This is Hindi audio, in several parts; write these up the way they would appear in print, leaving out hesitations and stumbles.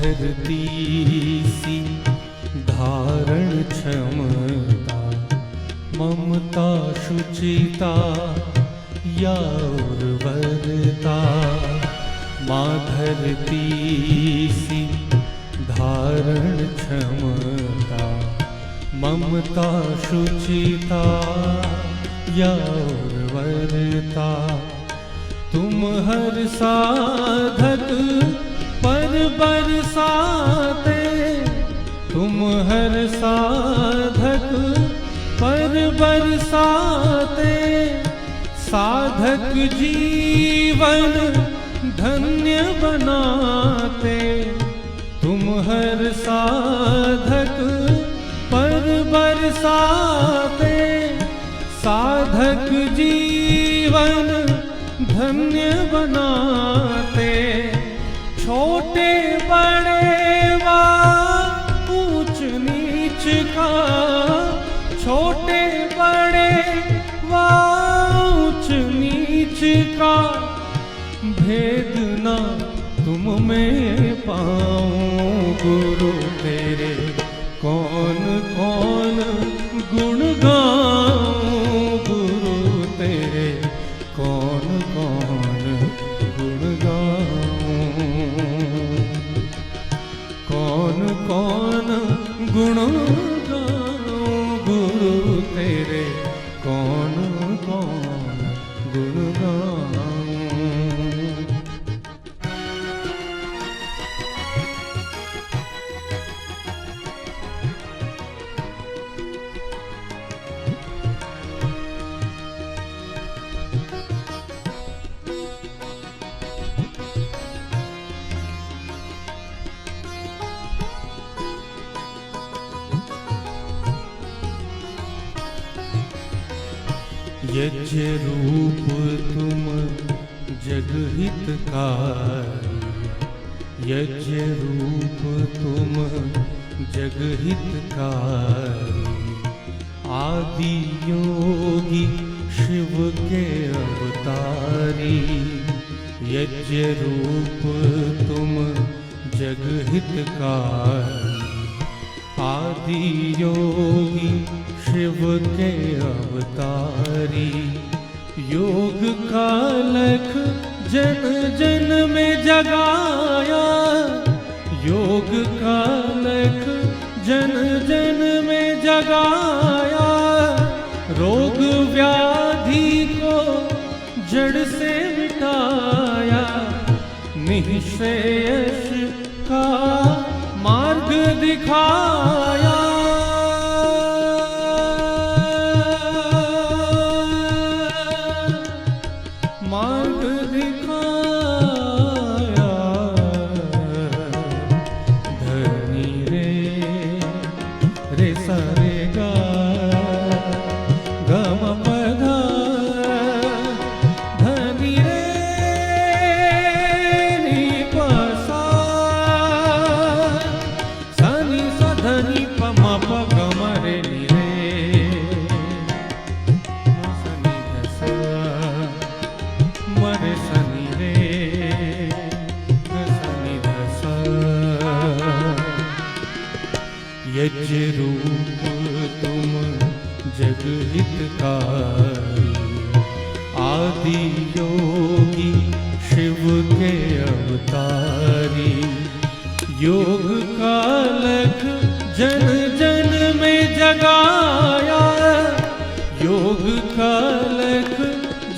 धरती सी धारण क्षमता, ममता शुचिता या उर्वरता। माँ धरती सी धारण क्षमता, ममता शुचिता या उर्वरता। तुम हर साधक पर बरसाते, तुम हर साधक पर बरसाते। साधक जीवन धन्य बनाते, तुम हर साधक पर बरसाते। साधक जीवन धन्य बनाते। छोटे बड़े वा ऊंच नीच का, छोटे बड़े वा ऊंच नीच का भेद ना तुम में पाऊं। गुरु तेरे कौन कौन गुण गाऊं, गुरु तेरे कौन कौन गुण गाऊं। कौन कौन गुण गाऊं, गुरु तेरे कौन कौन गुण गाऊं। यज्ञ रूप तुम जगहितकारी, यज्ञ रूप तुम जगहितकारी। आदि योगी शिव के अवतारी, यज्ञ रूप तुम जगहितकारी। आदि योगी शिव के अवतारी। योग का लख जन जन में जगाया, योग का लख जन जन में जगाया। रोग व्याधि को जड़ से मिटाया, निःश्रेयस का मार्ग दिखाया। मार्ग दिखाया। धनी रे रे सा रे गा ग म प ध। धनी रे नी प सा सा नी सा धनी प म प ग म रे नी रे सा नी ध सा मरे सनी रे सनी ध सा। यज्ञ रूप तुम जगहितकारी। आदि योगी शिव के अवतारी। योग का लख जन जन में जगाया, योग का लख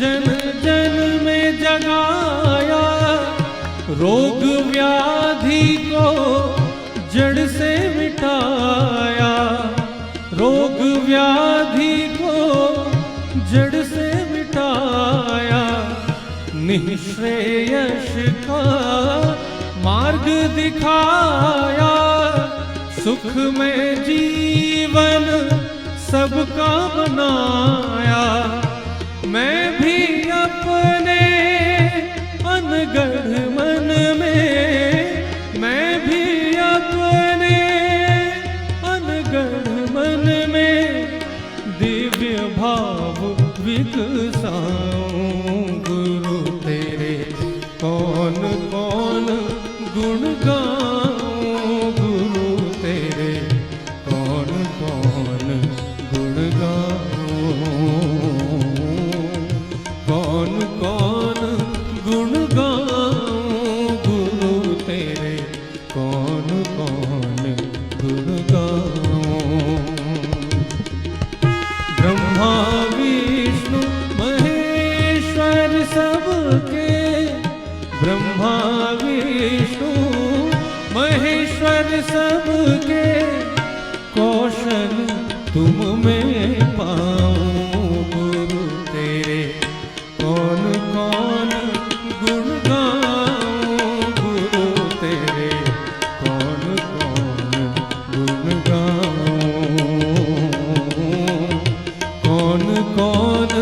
जन जन में जगाया। रोग व्याधि को जड़ से मिटाया, रोग व्याधि को जड़ से मिटाया। निःश्रेयस का मार्ग दिखाया। सुख में जीवन सबका बनाया। मैं भी अपने अनगढ़ मन में, मैं भी अपने अनगढ़ मन में दिव्य भाव विकसाऊं। गुरु तेरे कौन कौन गुण गाऊं, कौन कौन गुण गाऊं गुरु तेरे, कौन कौन गुण गाऊं। ब्रह्मा विष्णु महेश्वर सबके, ब्रह्मा विष्णु महेश्वर सबके, कौशल तुम में पाऊं गुरु तेरे, कौन कौन गुण गाऊं गुरु तेरे, कौन कौन गुण गाऊं, कौन कौन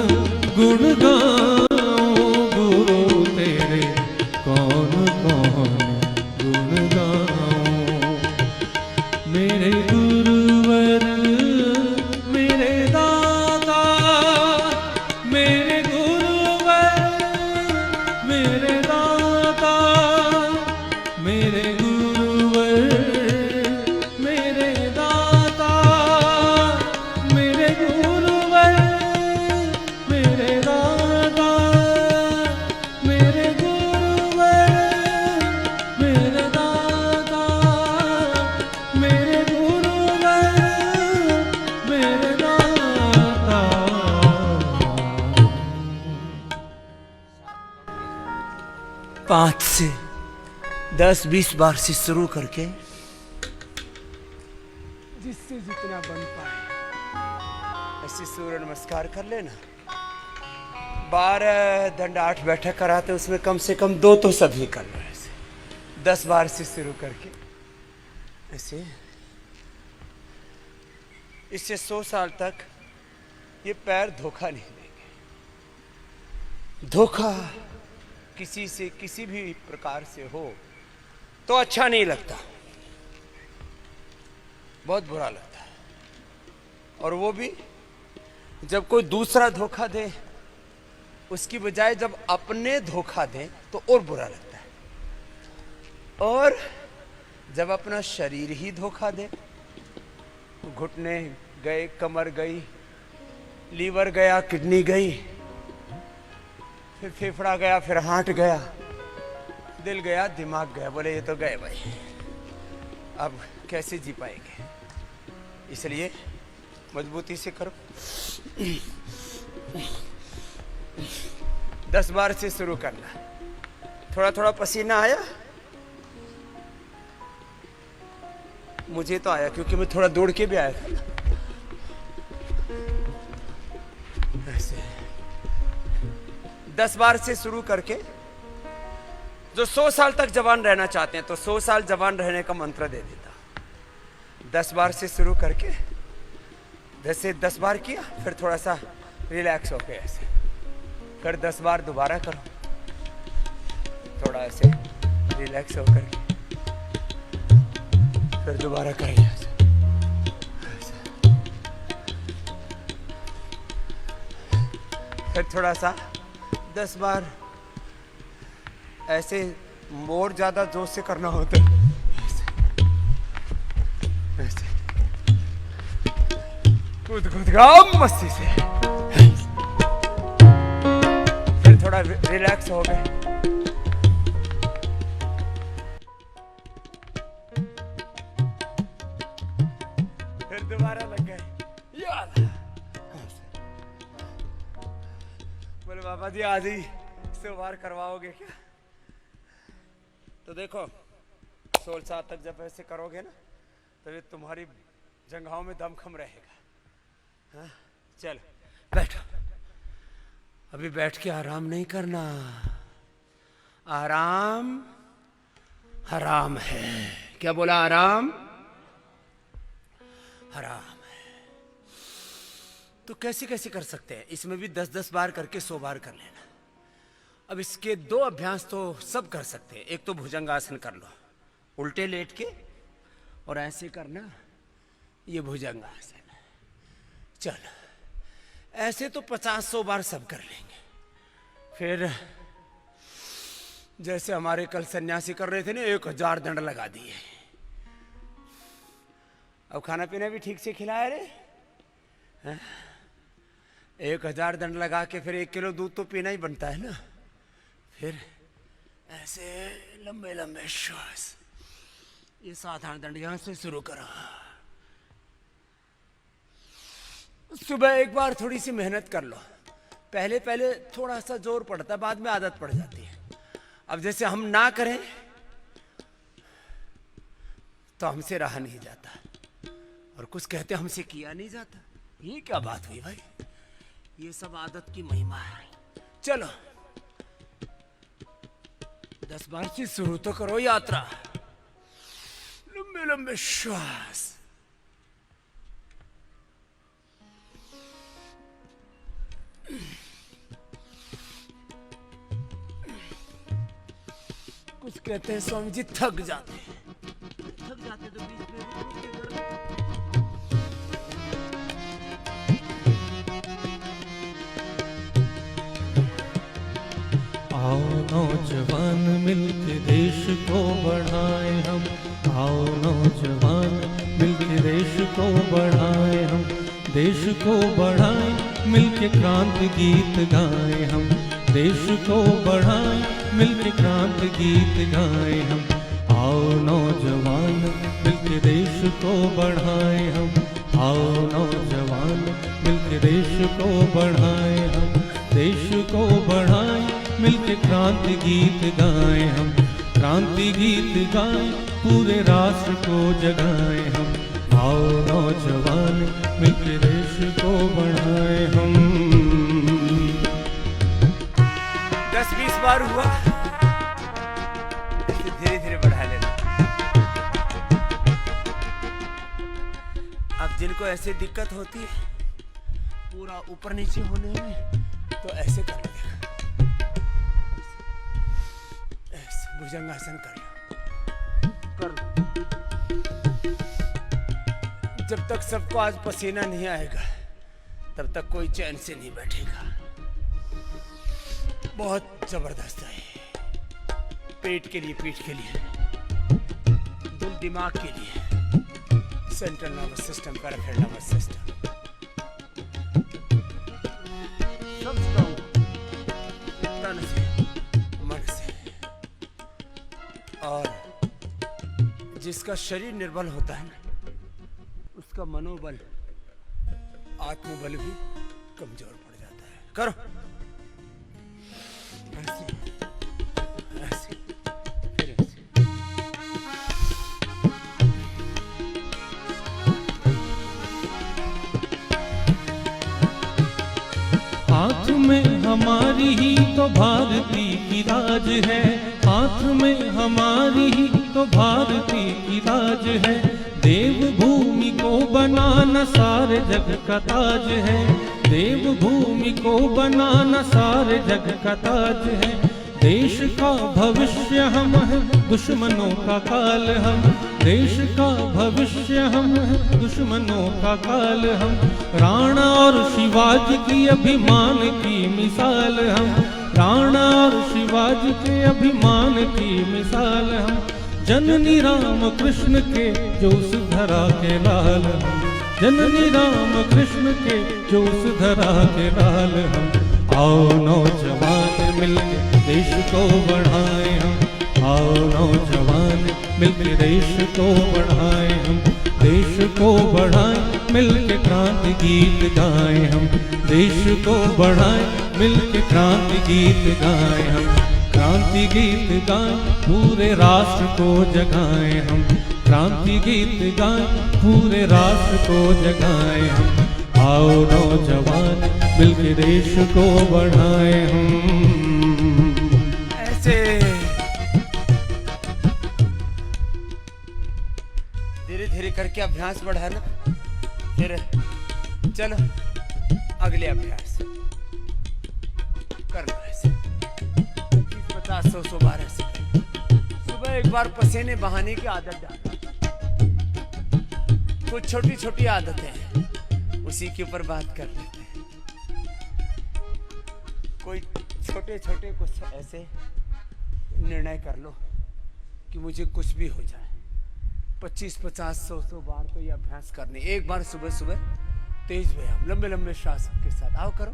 गुण गाऊं गुरु तेरे, कौन कौन गुण गाऊं। मेरे गुरुवर मेरे दाता, मेरे गुरुवर मेरे दाता, मेरे गुरुवर मेरे दाता, मेरे गुरुवर मेरे दाता, मेरे गुरुवर मेरे दाता, मेरे गुरुवर मेरे दाता। 5 से 10-20 बार से शुरू करके जिससे जितना बन पाए ऐसे सूर्य नमस्कार कर लेना। 12 दंड 8 बैठक कराते, उसमें कम से कम 2 तो सभी कर लो। ऐसे 10 बार से शुरू करके ऐसे, इससे 100 साल तक ये पैर धोखा नहीं देंगे। धोखा किसी से किसी भी प्रकार से हो तो अच्छा नहीं लगता, बहुत बुरा लगता है। और वो भी जब कोई दूसरा धोखा दे, उसकी बजाय जब अपने धोखा दें तो और बुरा लगता है। और जब अपना शरीर ही धोखा दे, घुटने गए, कमर गई, लीवर गया, किडनी गई, फिर फेफड़ा गया, फिर हार्ट गया, दिल गया, दिमाग गया, बोले ये तो गए भाई, अब कैसे जी पाएंगे। इसलिए मजबूती से करो। 10 बार से शुरू करना। थोड़ा थोड़ा पसीना आया, मुझे तो आया क्योंकि मैं थोड़ा दौड़ के भी आया था। ऐसे 10 बार से शुरू करके, जो 100 साल तक जवान रहना चाहते हैं तो 100 साल जवान रहने का मंत्र दे देता। 10 बार से शुरू करके, जैसे 10 बार किया, फिर थोड़ा सा रिलैक्स होके ऐसे फिर 10 बार दोबारा करो, थोड़ा ऐसे रिलैक्स होकर के फिर दोबारा करिए ऐसे। फिर थोड़ा सा 10 बार ऐसे, और ज्यादा जोर से करना होता है ऐसे, ऐसे कूद कूद गाओ मस्ती से। फिर थोड़ा रिलैक्स हो गए, फिर दोबारा लग गए यार। बोले बाबा जी आज ही 100 बार करवाओगे क्या? तो देखो 16 साल तक जब ऐसे करोगे ना, तो ये तुम्हारी जंघाओं में दमखम रहेगा। हाँ? चलो बैठो। अभी बैठ के आराम नहीं करना, आराम हराम है। क्या बोला? आराम हराम है। तो कैसे कैसे कर सकते हैं? इसमें भी 10-10 बार करके 100 बार कर लेना। अब इसके 2 अभ्यास तो सब कर सकते हैं। एक तो भुजंगासन कर लो, उल्टे लेट के, और ऐसे करना, ये भुजंगासन। चलो ऐसे तो 50-100 बार सब कर लेंगे। फिर जैसे हमारे कल सन्यासी कर रहे थे ना, 1000 दंड लगा दिए। अब खाना पीना भी ठीक से खिलाया रे, 1000 दंड लगा के फिर 1 किलो दूध तो पीना ही बनता है ना। फिर ऐसे लंबे लंबे श्वास, ये साधारण दंड यहां से शुरू करो। सुबह एक बार थोड़ी सी मेहनत कर लो। पहले पहले थोड़ा सा जोर पड़ता है, बाद में आदत पड़ जाती है। अब जैसे हम ना करें तो हमसे रहा नहीं जाता, और कुछ कहते हमसे किया नहीं जाता। ये क्या बात हुई भाई? ये सब आदत की महिमा है। चलो 10 बार से शुरू तो करो यात्रा। लंबे लंबे श्वास, कुछ कहते हैं स्वामी जी थक जाते हैं, तो बीच में रुक के करो। आओ नौजवान मिलके देश को बढ़ाए हम, आओ नौजवान मिलके देश को बढ़ाए हम, देश को बढ़ाए मिलके क्रांति गीत गाए हम, देश को बढ़ाए मिलके क्रांति गीत गाए हम। आओ नौजवान मिलके देश को बढ़ाए हम, आओ नौजवान मिलके देश को बढ़ाए हम, देश को बढ़ाए मिलके क्रांति गीत गाए हम, क्रांति गीत गाए पूरे राष्ट्र को जगाए हम। आओ नौजवान मिलके देश को बढ़ाए हम। 10-20 बार हुआ, धीरे धीरे बढ़ा लेना। अब जिनको ऐसे दिक्कत होती है पूरा ऊपर नीचे होने में, तो ऐसे कर लो, ऐसे भुजंगासन कर लो। जब तक सबको आज पसीना नहीं आएगा तब तक कोई चैन से नहीं बैठेगा। बहुत जबरदस्त है। पेट के लिए, पीठ के लिए, दिल दिमाग के लिए, central nervous system, peripheral nervous system, सब तन से, मन से। और जिसका शरीर निर्बल होता है ना, उसका मनोबल, आत्मबल भी कमजोर पड़ जाता है। करो ऐसे, ऐसे, फिर ऐसे। हाथ में हमारी ही तो भारती की राज है, हाथ में हमारी ही तो भारती की राज है। देवभूमि को बनाना सारे जग का ताज है, देवभूमि को बनाना सारे जग का ताज है। देश का भविष्य हम है, दुश्मनों का काल हम, देश का भविष्य हम है, दुश्मनों का काल हम। राणा और शिवाजी की अभिमान की मिसाल हम, राणा और शिवाजी के अभिमान की मिसाल हम। जननी राम कृष्ण के जो उस धरा के लाल हम, जननी राम कृष्ण के जो उस धरा के लाल हम। आओ नौजवान मिलके देश को बढ़ाए हम, आओ नौजवान मिलके देश को बढ़ाए हम, देश को बढ़ाए मिलके क्रांति गीत गाए हम, देश को बढ़ाए मिलके क्रांति गीत गाए हम, क्रांति गीत गाए पूरे राष्ट्र को जगाए हम, क्रांति गीत गाए पूरे राष्ट्र को जगाए हम। आओ नौजवान मिलके देश को बढ़ाए हम। ऐसे धीरे धीरे करके अभ्यास बढ़ाना। फिर चलो अगले अभ्यास कर लो। ऐसे 50, 100 बार ऐसे। सुबह एक बार पसीने बहाने की आदत डालो। कुछ छोटी छोटी आदतें हैं, उसी के ऊपर बात कर लेते हैं। कोई छोटे छोटे कुछ ऐसे निर्णय कर लो कि मुझे कुछ भी हो जाए। 25, 50, 100 बार तो ये अभ्यास करने। एक बार सुबह सुबह तेज व्यायाम, लंबे लंबे श्वास के साथ आओ करो।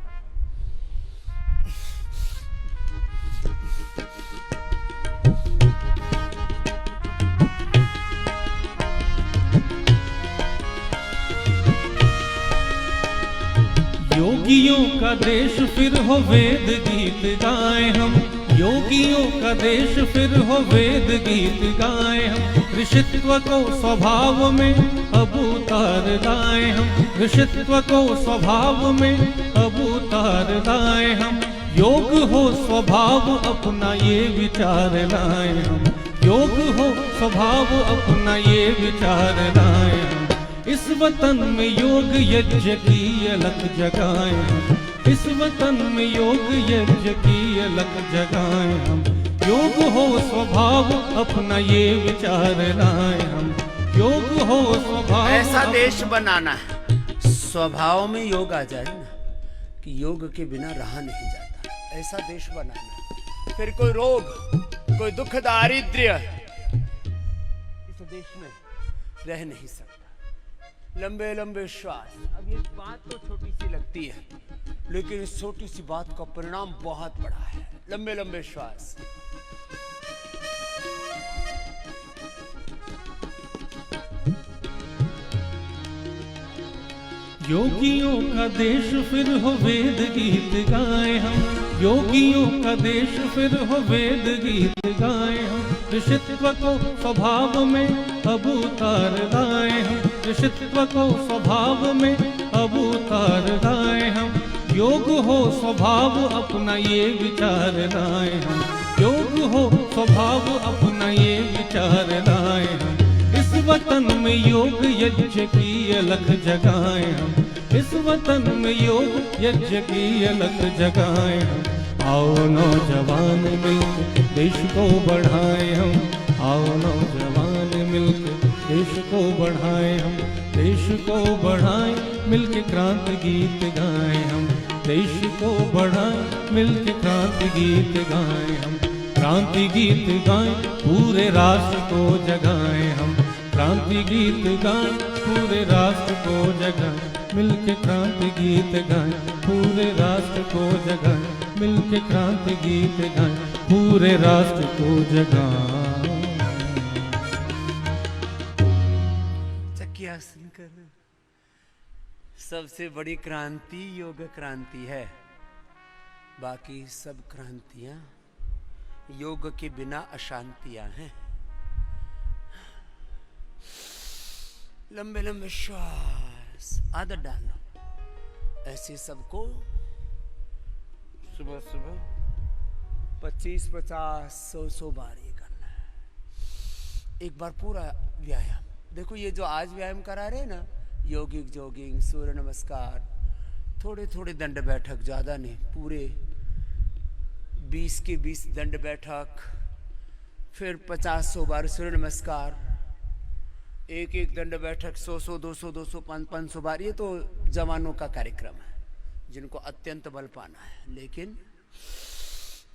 योगियों का देश फिर हो वेद गीत गाएं हम, योगियों का देश फिर हो वेद गीत गाएं हम, ऋषित्व को स्वभाव में अब उतार लाएं हम, ऋषित्व को स्वभाव में अब उतार लाएं हम, योग हो स्वभाव अपना ये विचार लाएं हम, योग हो स्वभाव अपना ये विचार लाएं हम, इस वतन में योग यज्ञ की अलख जगाएं हम, इस वतन में योग यज्ञ की अलख जगाएं हम, योग हो स्वभाव अपना ये विचार लाएं हम, योग हो स्वभाव। ऐसा देश बनाना है स्वभाव में योग आ जाए ना कि योग के बिना रहा नहीं जाता, ऐसा देश बनाना है। फिर कोई रोग, कोई दुख, दारिद्र्य इस देश में रह नहीं सकता। लंबे लंबे श्वास। अब ये बात तो छोटी सी लगती है, लेकिन इस छोटी सी बात का परिणाम बहुत बड़ा है। लंबे लंबे श्वास। योगियों का देश फिर हो वेद गीत गाएं हम, योगियों का देश फिर हो वेद गीत गाएं हम, ऋषित्व को स्वभाव में अब उतार लाएं हम, ऋषित्व को स्वभाव में अब उतार लाएं हम, योग हो स्वभाव अपना ये विचार लाएं हम, योग हो स्वभाव अपना ये विचार लाएं हम, इस वतन में योग यज्ञ की अलख जगाएं हम, इस वतन में योग यज्ञ की अलख जगाएं हम, आओ नौजवान मिलकर देश को बढ़ाएं हम, आओ नौजवान मिलकर देश को बढ़ाएं हम, देश को बढ़ाएं मिलके क्रांति गीत गाएं हम, देश को बढ़ाएं मिलके क्रांति गीत गाएं हम, क्रांति गीत गाएं पूरे राष्ट्र को जगाएं हम, क्रांति गीत गाएं पूरे राष्ट्र को जगाएं, मिलके क्रांति गीत गाएं पूरे राष्ट्र को जगाएं, मिलके क्रांति गीत गाएं पूरे राष्ट्र को जगाएं। चक्रियासन कर। सबसे बड़ी क्रांति योग क्रांति है, बाकी सब क्रांतियां योग के बिना अशांतियां हैं। लंबे लंबे श्वास आदत डालो। ऐसे सबको सुबह सुबह 25-50 100 बार ये करना है। एक बार पूरा व्यायाम। देखो ये जो आज व्यायाम करा रहे हैं ना, योगिक जॉगिंग, सूर्य नमस्कार, थोड़े थोड़े दंड बैठक, ज्यादा नहीं, पूरे 20 के 20 दंड बैठक, फिर 50-100 बार सूर्य नमस्कार, एक एक दंड बैठक 100-100 200 200 500 बार। ये तो जवानों का कार्यक्रम है जिनको अत्यंत बल पाना है, लेकिन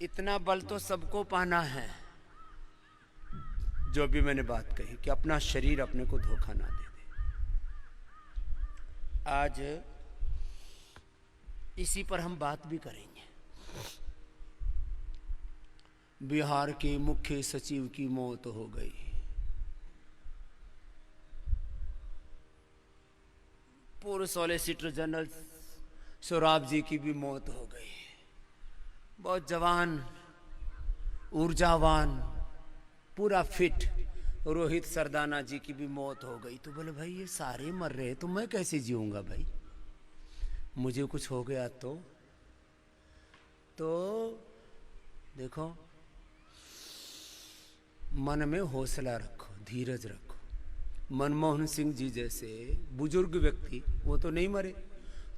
इतना बल तो सबको पाना है। जो भी मैंने बात कही कि अपना शरीर अपने को धोखा ना दे दे। आज इसी पर हम बात भी करेंगे। बिहार के मुख्य सचिव की मौत हो गई, पूर्व सॉलिसिटर जनरल सौराब जी की भी मौत हो गई। बहुत जवान, ऊर्जावान, पूरा फिट रोहित सरदाना जी की भी मौत हो गई। तो बोले भाई ये सारे मर रहे तो मैं कैसे जीऊंगा भाई, मुझे कुछ हो गया तो देखो, मन में हौसला रखो, धीरज रखो। मनमोहन सिंह जी जैसे बुजुर्ग व्यक्ति वो तो नहीं मरे।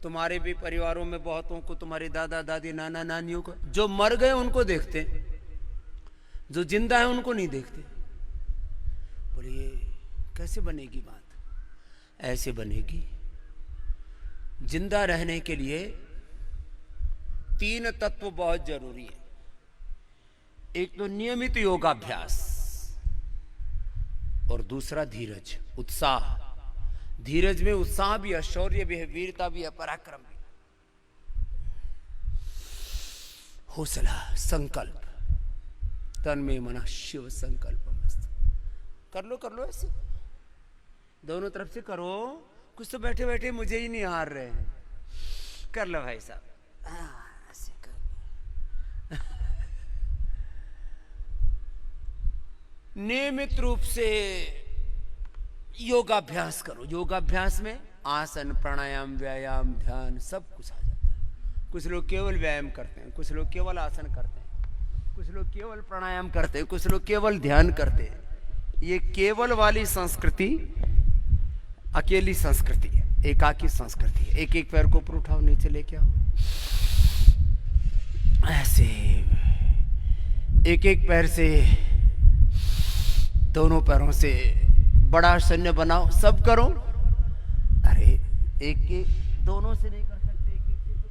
तुम्हारे भी परिवारों में बहुतों को, तुम्हारे दादा दादी नाना नानियों को, जो मर गए उनको देखते, जो जिंदा है उनको नहीं देखते। बोलिए कैसे बनेगी बात? ऐसे बनेगी, जिंदा रहने के लिए 3 तत्व बहुत जरूरी है। एक तो नियमित योगाभ्यास, और दूसरा धीरज, उत्साह। धीरज में उत्साह भी है, शौर्य भी है, वीरता भी है, पराक्रम भी, हौसला, संकल्प, तन में मना शिव संकल्प मस्त। कर लो ऐसे, दोनों तरफ से करो। कुछ तो बैठे बैठे मुझे ही नहीं हार रहे हैं। कर लो भाई साहब, ऐसे कर लो। नियमित रूप से योगाभ्यास करो। योगाभ्यास में आसन, प्राणायाम, व्यायाम, ध्यान सब कुछ आ जाता है। कुछ लोग केवल व्यायाम करते हैं, कुछ लोग केवल आसन करते हैं, कुछ लोग केवल प्राणायाम करते हैं, कुछ लोग केवल ध्यान करते हैं। ये केवल वाली संस्कृति अकेली संस्कृति है, एकाकी संस्कृति है। एक एक पैर को ऊपर उठाओ, नीचे लेके आओ, ऐसे एक एक पैर से, दोनों पैरों से बड़ा शून्य बनाओ, सब करो। अरे एक के दोनों से नहीं कर सकते, एक एक से तो।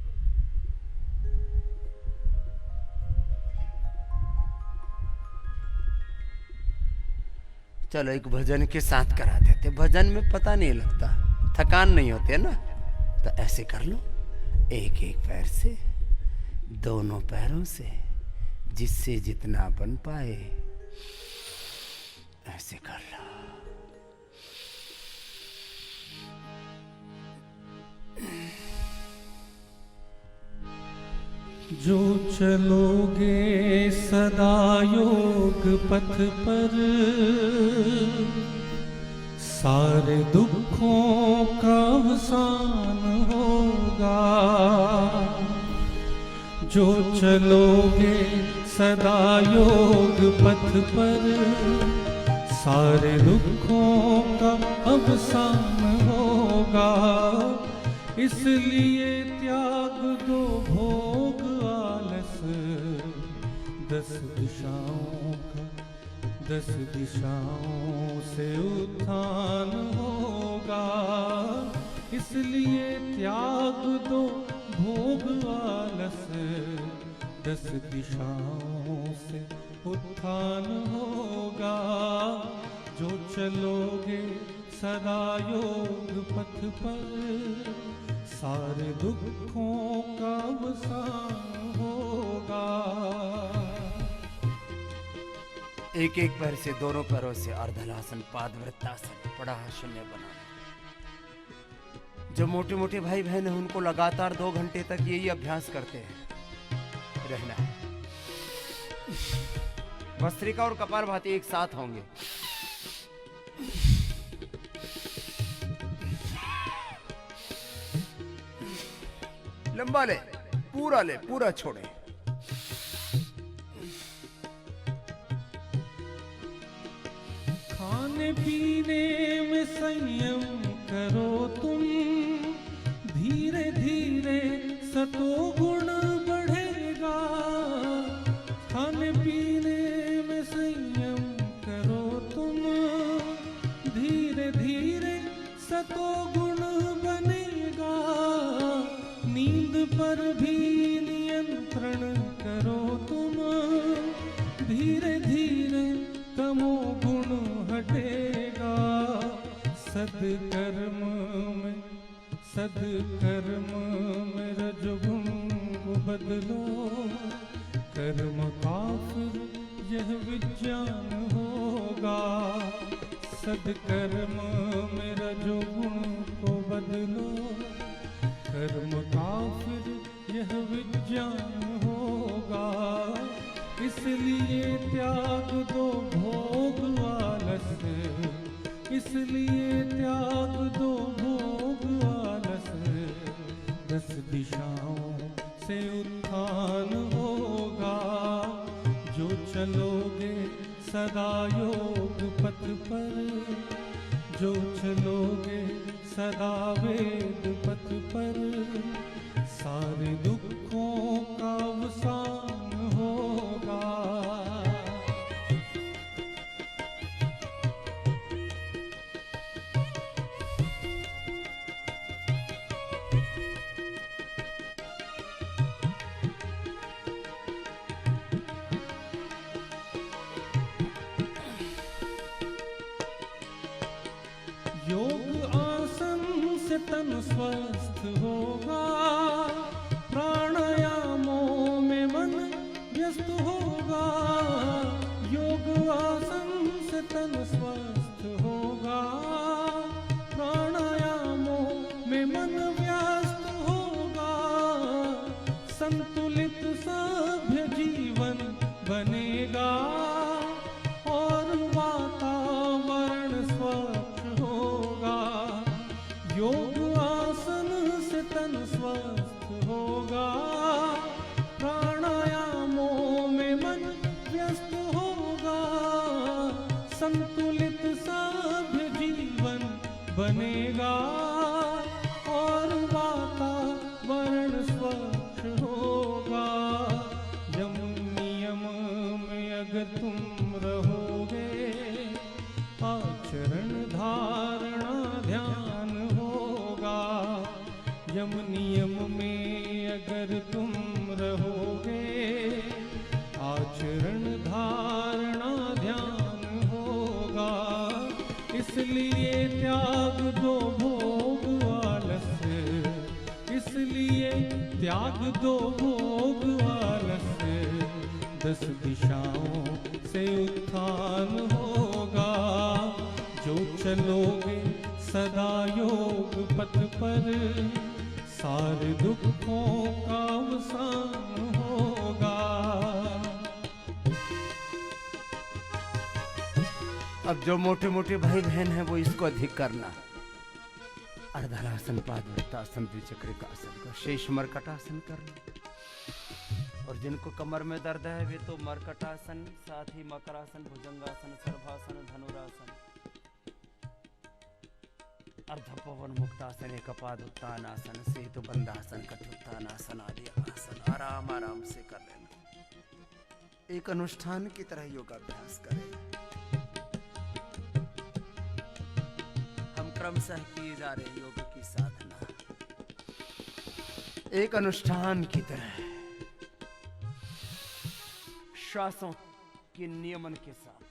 चलो एक भजन के साथ करा देते। भजन में पता नहीं लगता, थकान नहीं होती है ना। तो ऐसे कर लो, एक एक पैर से, दोनों पैरों से, जिससे जितना बन पाए ऐसे कर लो। जो चलोगे सदा योग पथ पर, सारे दुखों का अवसान होगा। जो चलोगे सदा योग पथ पर, सारे दुखों का अवसान होगा। इसलिए त्याग दो भोग आलस, 10 दिशाओं का 10 दिशाओं से उत्थान होगा। इसलिए त्याग दो भोग आलस, 10 दिशाओं से उत्थान होगा। जो चलोगे सदा योग पथ पर, सारे दुखों का अवसान होगा। एक एक पैर से, दोनों पैरों से अर्धलासन, पादवृत्तासन, बड़ा शून्य बनाना। जो मोटे मोटे भाई बहन हैं उनको लगातार 2 घंटे तक यही अभ्यास करते हैं रहना है। भस्त्रिका और कपालभाति एक साथ होंगे। लंबा ले, पूरा छोड़े। खाने पीने में संयम करो तुम, धीरे धीरे सतोगुण बढ़ेगा। खाने पीने में संयम करो तुम, धीरे धीरे सतोगुण बनेगा। नींद पर भी नियंत्रण करो तुम, धीरे धीरे तमोगुण हटेगा। सदकर्म में रजोगुण को बदलो, कर्म का फिर यह विज्ञान होगा। सदकर्म में रजोगुण को बदलो, कर्म का फिर यह विज्ञान होगा। इसलिए त्याग दो भोग आलस, इसलिए त्याग दो भोग आलस। 10 दिशाओं से उत्थान होगा। जो चलोगे सदा योग पथ पर, जो चलोगे सदा वेद पथ पर, सारे दुखों का अवसान होगा। योग आसन स्वस्थ होगा, प्राणायामों में मन व्यस्त होगा, योग आसन से तन स्वस्थ होगा, प्राणायामों में मन व्यस्त होगा, संतुलित सभ्य जीवन बनेगा और वातावरण स्वच्छ होगा, योग आसन से तन स्वस्थ होगा, प्राणायामों में मन व्यस्त होगा, संतुलित सभ्य जीवन बनेगा और वातावरण स्वच्छ होगा। यम नियम में अगर तुम रहोगे, आचरण धारणा ध्यान होगा, यम नियम में अगर तुम रहोगे, आचरण धारणा ध्यान होगा, इसलिए त्याग दो भोग आलस्य, इसलिए त्याग दो भोग आलस्य, 10 दिशाओं से उत्थान होगा, जो चलोगे सदा योग पथ पर, सारे दुखों का अवसान होगा। अब जो मोटे मोटे भाई बहन हैं वो इसको अधिक करना। अर्धलासन, पादवृत्तासन, द्विचक्रिकासन को, शेष मरकटासन करना। और जिनको कमर में दर्द है वे तो मरकटासन, साथ ही मकरासन, भुजंगासन, सर्वासन, धनुरासन, अर्धपवन मुक्तासन, एकपाद उत्तानासन, सेतु बंधासन, कठोत्तानासन आदि आसन आराम आराम से कर लेना। एक अनुष्ठान की तरह योगाभ्यास करें। हम क्रमशः किए जा रहे योग की साधना एक अनुष्ठान की तरह श्वासों के नियमन के साथ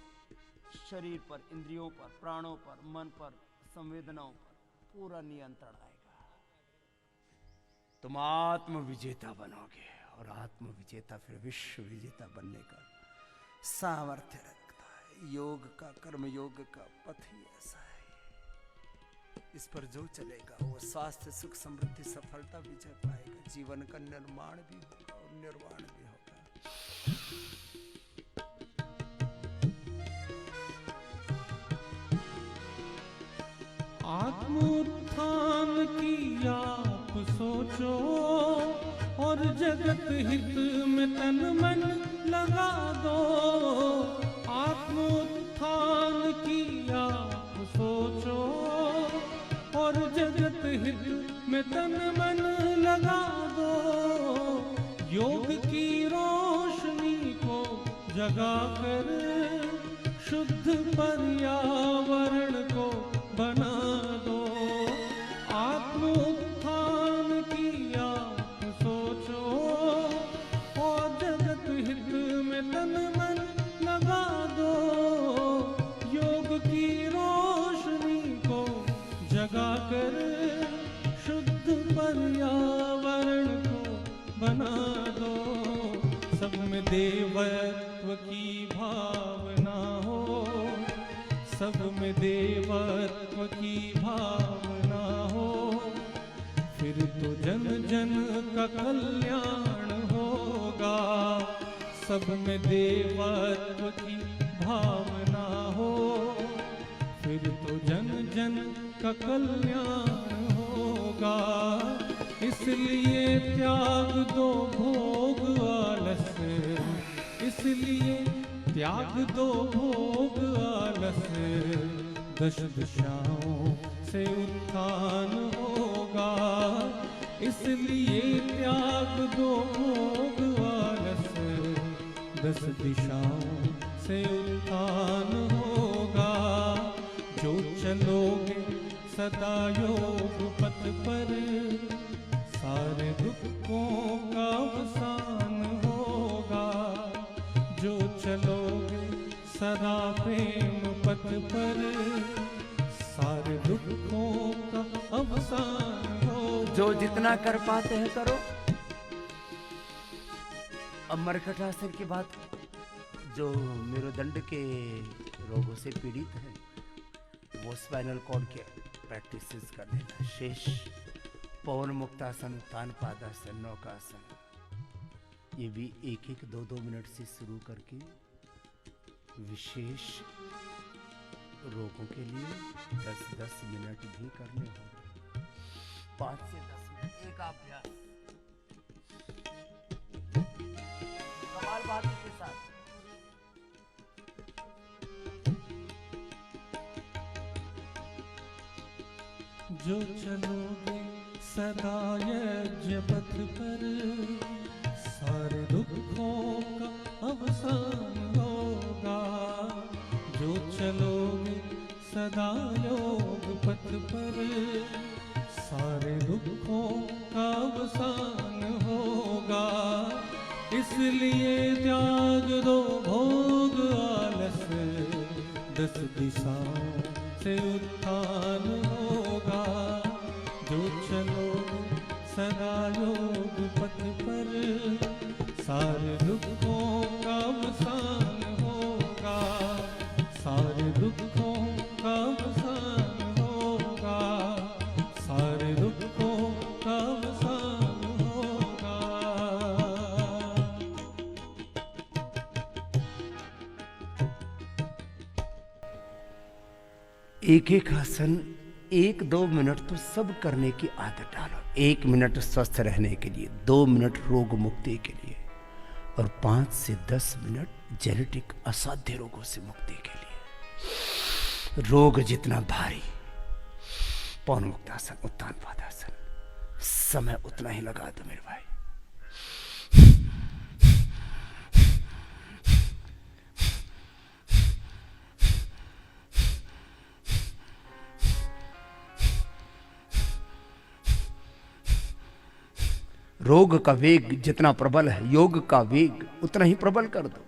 शरीर पर, इंद्रियों पर, प्राणों पर, मन पर, संवेदनाओं पर पूरा नियंत्रण आएगा। तुम आत्म विजेता बनोगे और आत्म विजेता फिर विश्व विजेता बनने का सामर्थ्य रखता है। योग का, कर्म योग का पथ ही ऐसा है। इस पर जो चलेगा वो स्वास्थ्य, सुख, समृद्धि, सफलता विजय पाएगा। जीवन का निर्माण भी होगा और निर्वाण भी होगा। आत्मोत्थान की आप सोचो और जगत हित में तन मन लगा दो। आत्मोत्थान की आप सोचो और जगत हित में तन मन लगा दो। योग की रोशनी को जगा कर शुद्ध पर्यावरण को बना दो। आत्मोत्थान की आप सोचो और जगत हित में तन मन लगा दो। योग की रोशनी को जगा कर शुद्ध पर्यावरण को बना दो। सब में देवत्व की भावना हो, सब में देवत्व की भावना हो, फिर तो जन जन का कल्याण होगा। सब में देवत्व की भावना हो, फिर तो जन जन का कल्याण होगा। इसलिए त्याग दो भोग आलस्य, इसलिए त्याग दो भोग आलस्य। 10 दिशाओं से उत्थान होगा, इसलिए त्याग दो भोग आलस्य। 10 दिशाओं से उत्थान होगा। जो चलोगे सदा योग पथ पर, सारे दुखों का अवसान होगा। जो चलोगे सदा प्रेम पथ पर, सारे दुखों का अवसान जो जितना कर पाते हैं करो। अब मरकटासन की बात, जो मेरुदंड के रोगों से पीड़ित है वो स्पाइनल कॉर्ड के प्रैक्टिसेस कर लेना। शेष पवन मुक्तासन, उत्तान पादासन, नौकासन, ये भी 1-1, 2-2 मिनट से शुरू करके विशेष रोगों के लिए 10-10 मिनट भी करने होंगे। 5 से 10 मिनट एक अभ्यास कपालभाति के साथ। जो चलोगे सदा यज्ञ पथ पर, सारे दुखों का अवसान होगा। जो चलोगे सदा योग पथ पर, सारे दुखों का अवसान होगा। इसलिए त्याग दो भोग आलस, 10 दिशाओं से उत्थान होगा। जो चलोगे सदा योग पथ पर, सारे दुखों का अवसान होगा। सारे दुखों का अवसान होगा। सारे दुखों का अवसान होगा। एक-एक आसन 1-2 मिनट तो सब करने की आदत डालो। 1 मिनट स्वस्थ रहने के लिए, 2 मिनट रोग मुक्ति के लिए, और 5 से 10 मिनट जेनेटिक असाध्य रोगों से मुक्ति के लिए। रोग जितना भारी, पवन मुक्तासन, उत्तान पादासन, समय उतना ही लगा दो मेरे भाई। रोग का वेग जितना प्रबल है, योग का वेग उतना ही प्रबल कर दो।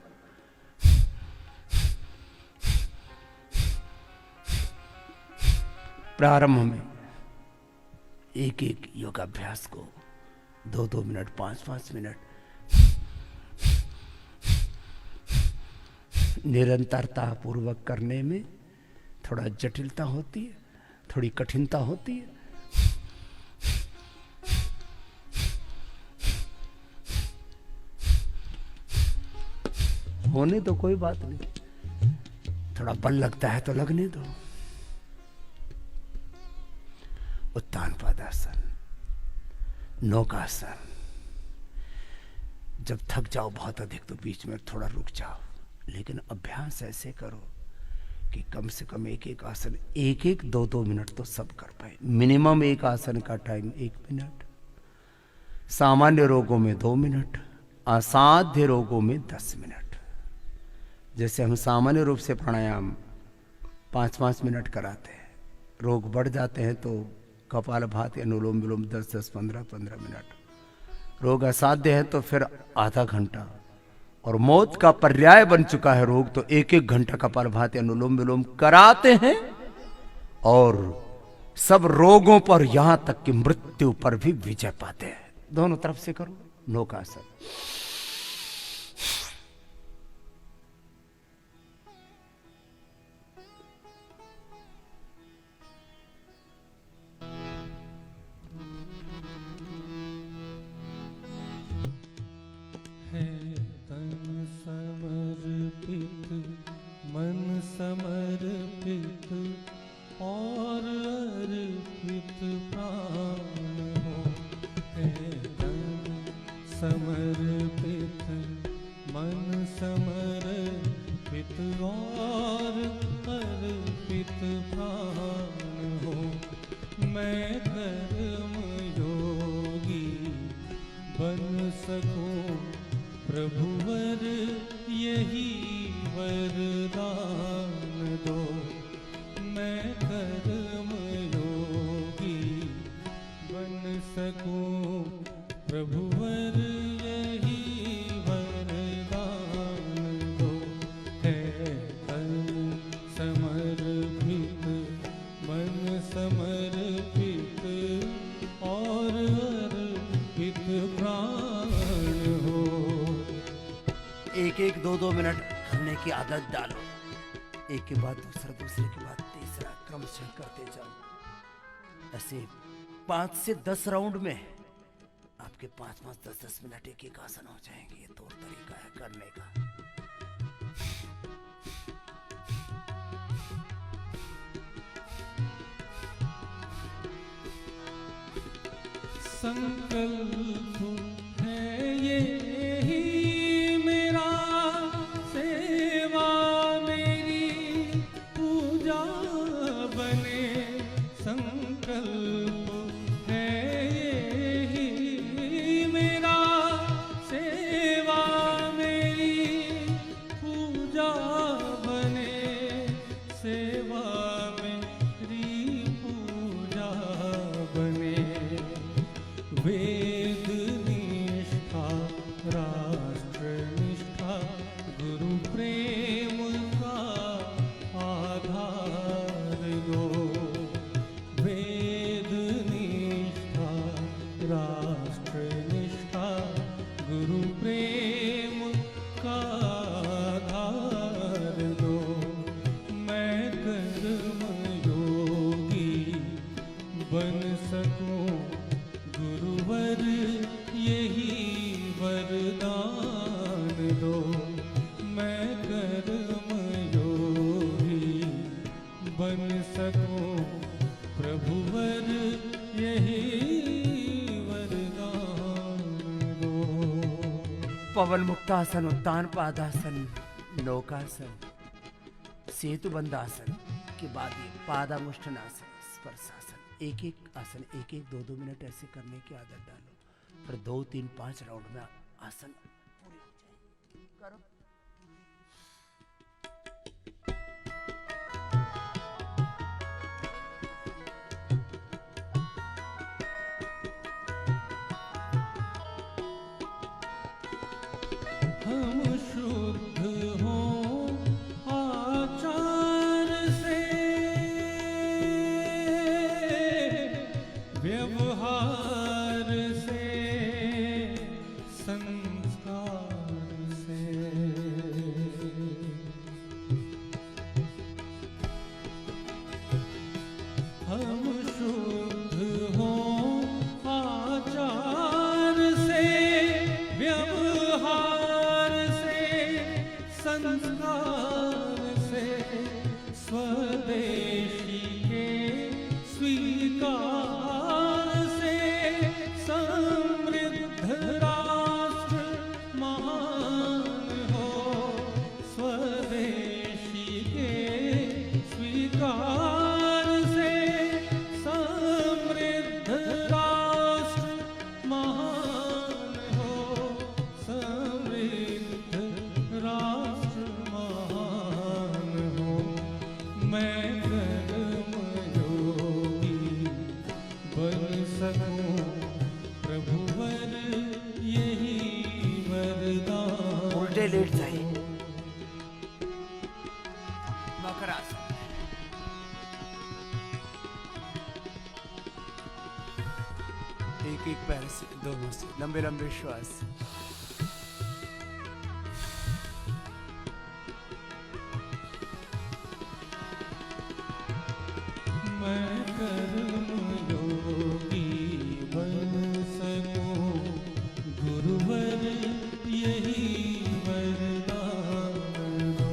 प्रारंभ में 1-1 योगाभ्यास को 2-2 मिनट, 5-5 मिनट निरंतरता पूर्वक करने में थोड़ा जटिलता होती है, थोड़ी कठिनता होती है। होने तो कोई बात नहीं, थोड़ा बल लगता है तो लगने दो। उत्तान पादासन, नौकासन, जब थक जाओ बहुत अधिक तो बीच में थोड़ा रुक जाओ, लेकिन अभ्यास ऐसे करो कि कम से कम 1-1 आसन 1-1, 2-2 मिनट तो सब कर पाए। मिनिमम 1 आसन का टाइम 1 मिनट, सामान्य रोगों में 2 मिनट, असाध्य रोगों में 10 मिनट। जैसे हम सामान्य रूप से प्राणायाम 5-5 मिनट कराते हैं, रोग बढ़ जाते हैं तो कपालभाति, अनुलोम विलोम 10-10, 15-15 मिनट। रोग असाध्य है तो फिर आधा घंटा, और मौत का पर्याय बन चुका है रोग तो 1-1 घंटा कपालभाति, अनुलोम विलोम कराते हैं। और सब रोगों पर, यहां तक कि मृत्यु पर भी विजय पाते हैं। दोनों तरफ से करो। नौकासन, मन समर्पित और अर्पित प्राण हो। है तन समर्पित, मन समर्पित और अर्पित प्राण हो। मैं कर्म योगी बन सकूं प्रभुवर, यही वरदान दो। मैं कर्म योगी बन सकूं प्रभुवर, यही वरदान दो। है तन समर्पित, मन समर्पित और एक एक 2-2 मिनट करने की आदत डालो। एक के बाद दूसरा, दूसरे के बाद तीसरा, क्रमशः करते जाओ। ऐसे 5 से 10 राउंड में आपके 5-5, 10-10 मिनट एक एक आसन हो जाएंगे। ये तौर तरीका है करने का। संकल्प है ये ही मेरा, सेवा मेरी पूजा बने। संकल्प है ये ही मेरा, सेवा मेरी पूजा बने। सेवा मेरी पूजा बने। वेद निष्ठा, राष्ट्र निष्ठा, गुरु प्रेम का आधार दो। वेद निष्ठा, राष्ट्र निष्ठा, गुरु प्रेम का आधार दो। मैं कर्म योगी बन सकूं, गुरुवर यही वरदान दो। मैं कर्म योगी बन सकूं, प्रभुवर यही वरदान दो। पवन मुक्तासन, उत्तान पादासन, नौकासन, सेतु बंदासन के बाद ये पादामुष्ठनासन, स्पर्शासन। एक एक आसन एक एक 2-2 मिनट ऐसे करने की आदत डालो। फिर 2, 3, 5 राउंड में आसन पूरे हो जाएंगे। करो। हम शुद्ध हों आचार से, व्यवहार से, संस्कार से। हम शुद्ध हों आचार से, व्यवहार से, संस्कार से। स्वदेशी के स्वीकार से, समृद्ध राष्ट्र महान हो। स्वदेशी के स्वीकार से, समृद्ध राष्ट्र महान हो। समृद्ध राष्ट्र महान हो। मैं कर्म योगी बन सकूं, प्रभुवर यही वरदान। उल्टे लेट जाइए। मकरासन। एक एक पैर से, दोनों से लंबे लंबे श्वास। मैं कर्म योगी बन सकूं, गुरुवर यही वरदान दो।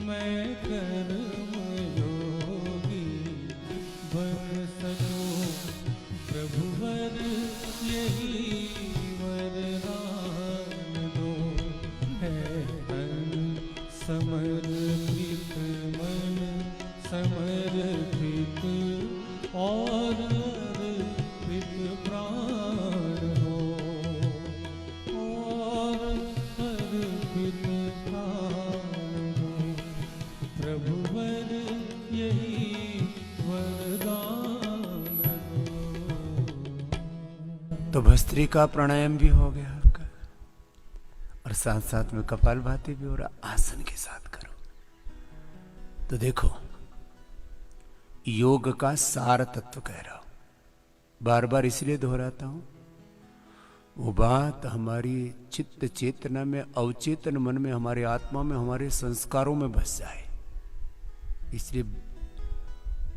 मैं कर्म योगी बन सकूं, प्रभुवर यही वरदान दो। है तन समर्पित, मन समर्पित, और अर्पित प्राण हो। और अर्पित प्राण हो। प्रभुवर यही वरदान दो। तो भस्त्रिका प्राणायाम भी हो गया आपका, और साथ साथ में कपालभाति भी हो रहा। आसन के साथ करो। तो देखो, योग का सार तत्व कह रहा हूं, बार बार इसलिए दोहराता हूं। वो बात हमारी चित्त चेतना में, अवचेतन मन में, हमारे आत्मा में, हमारे संस्कारों में बस जाए। इसलिए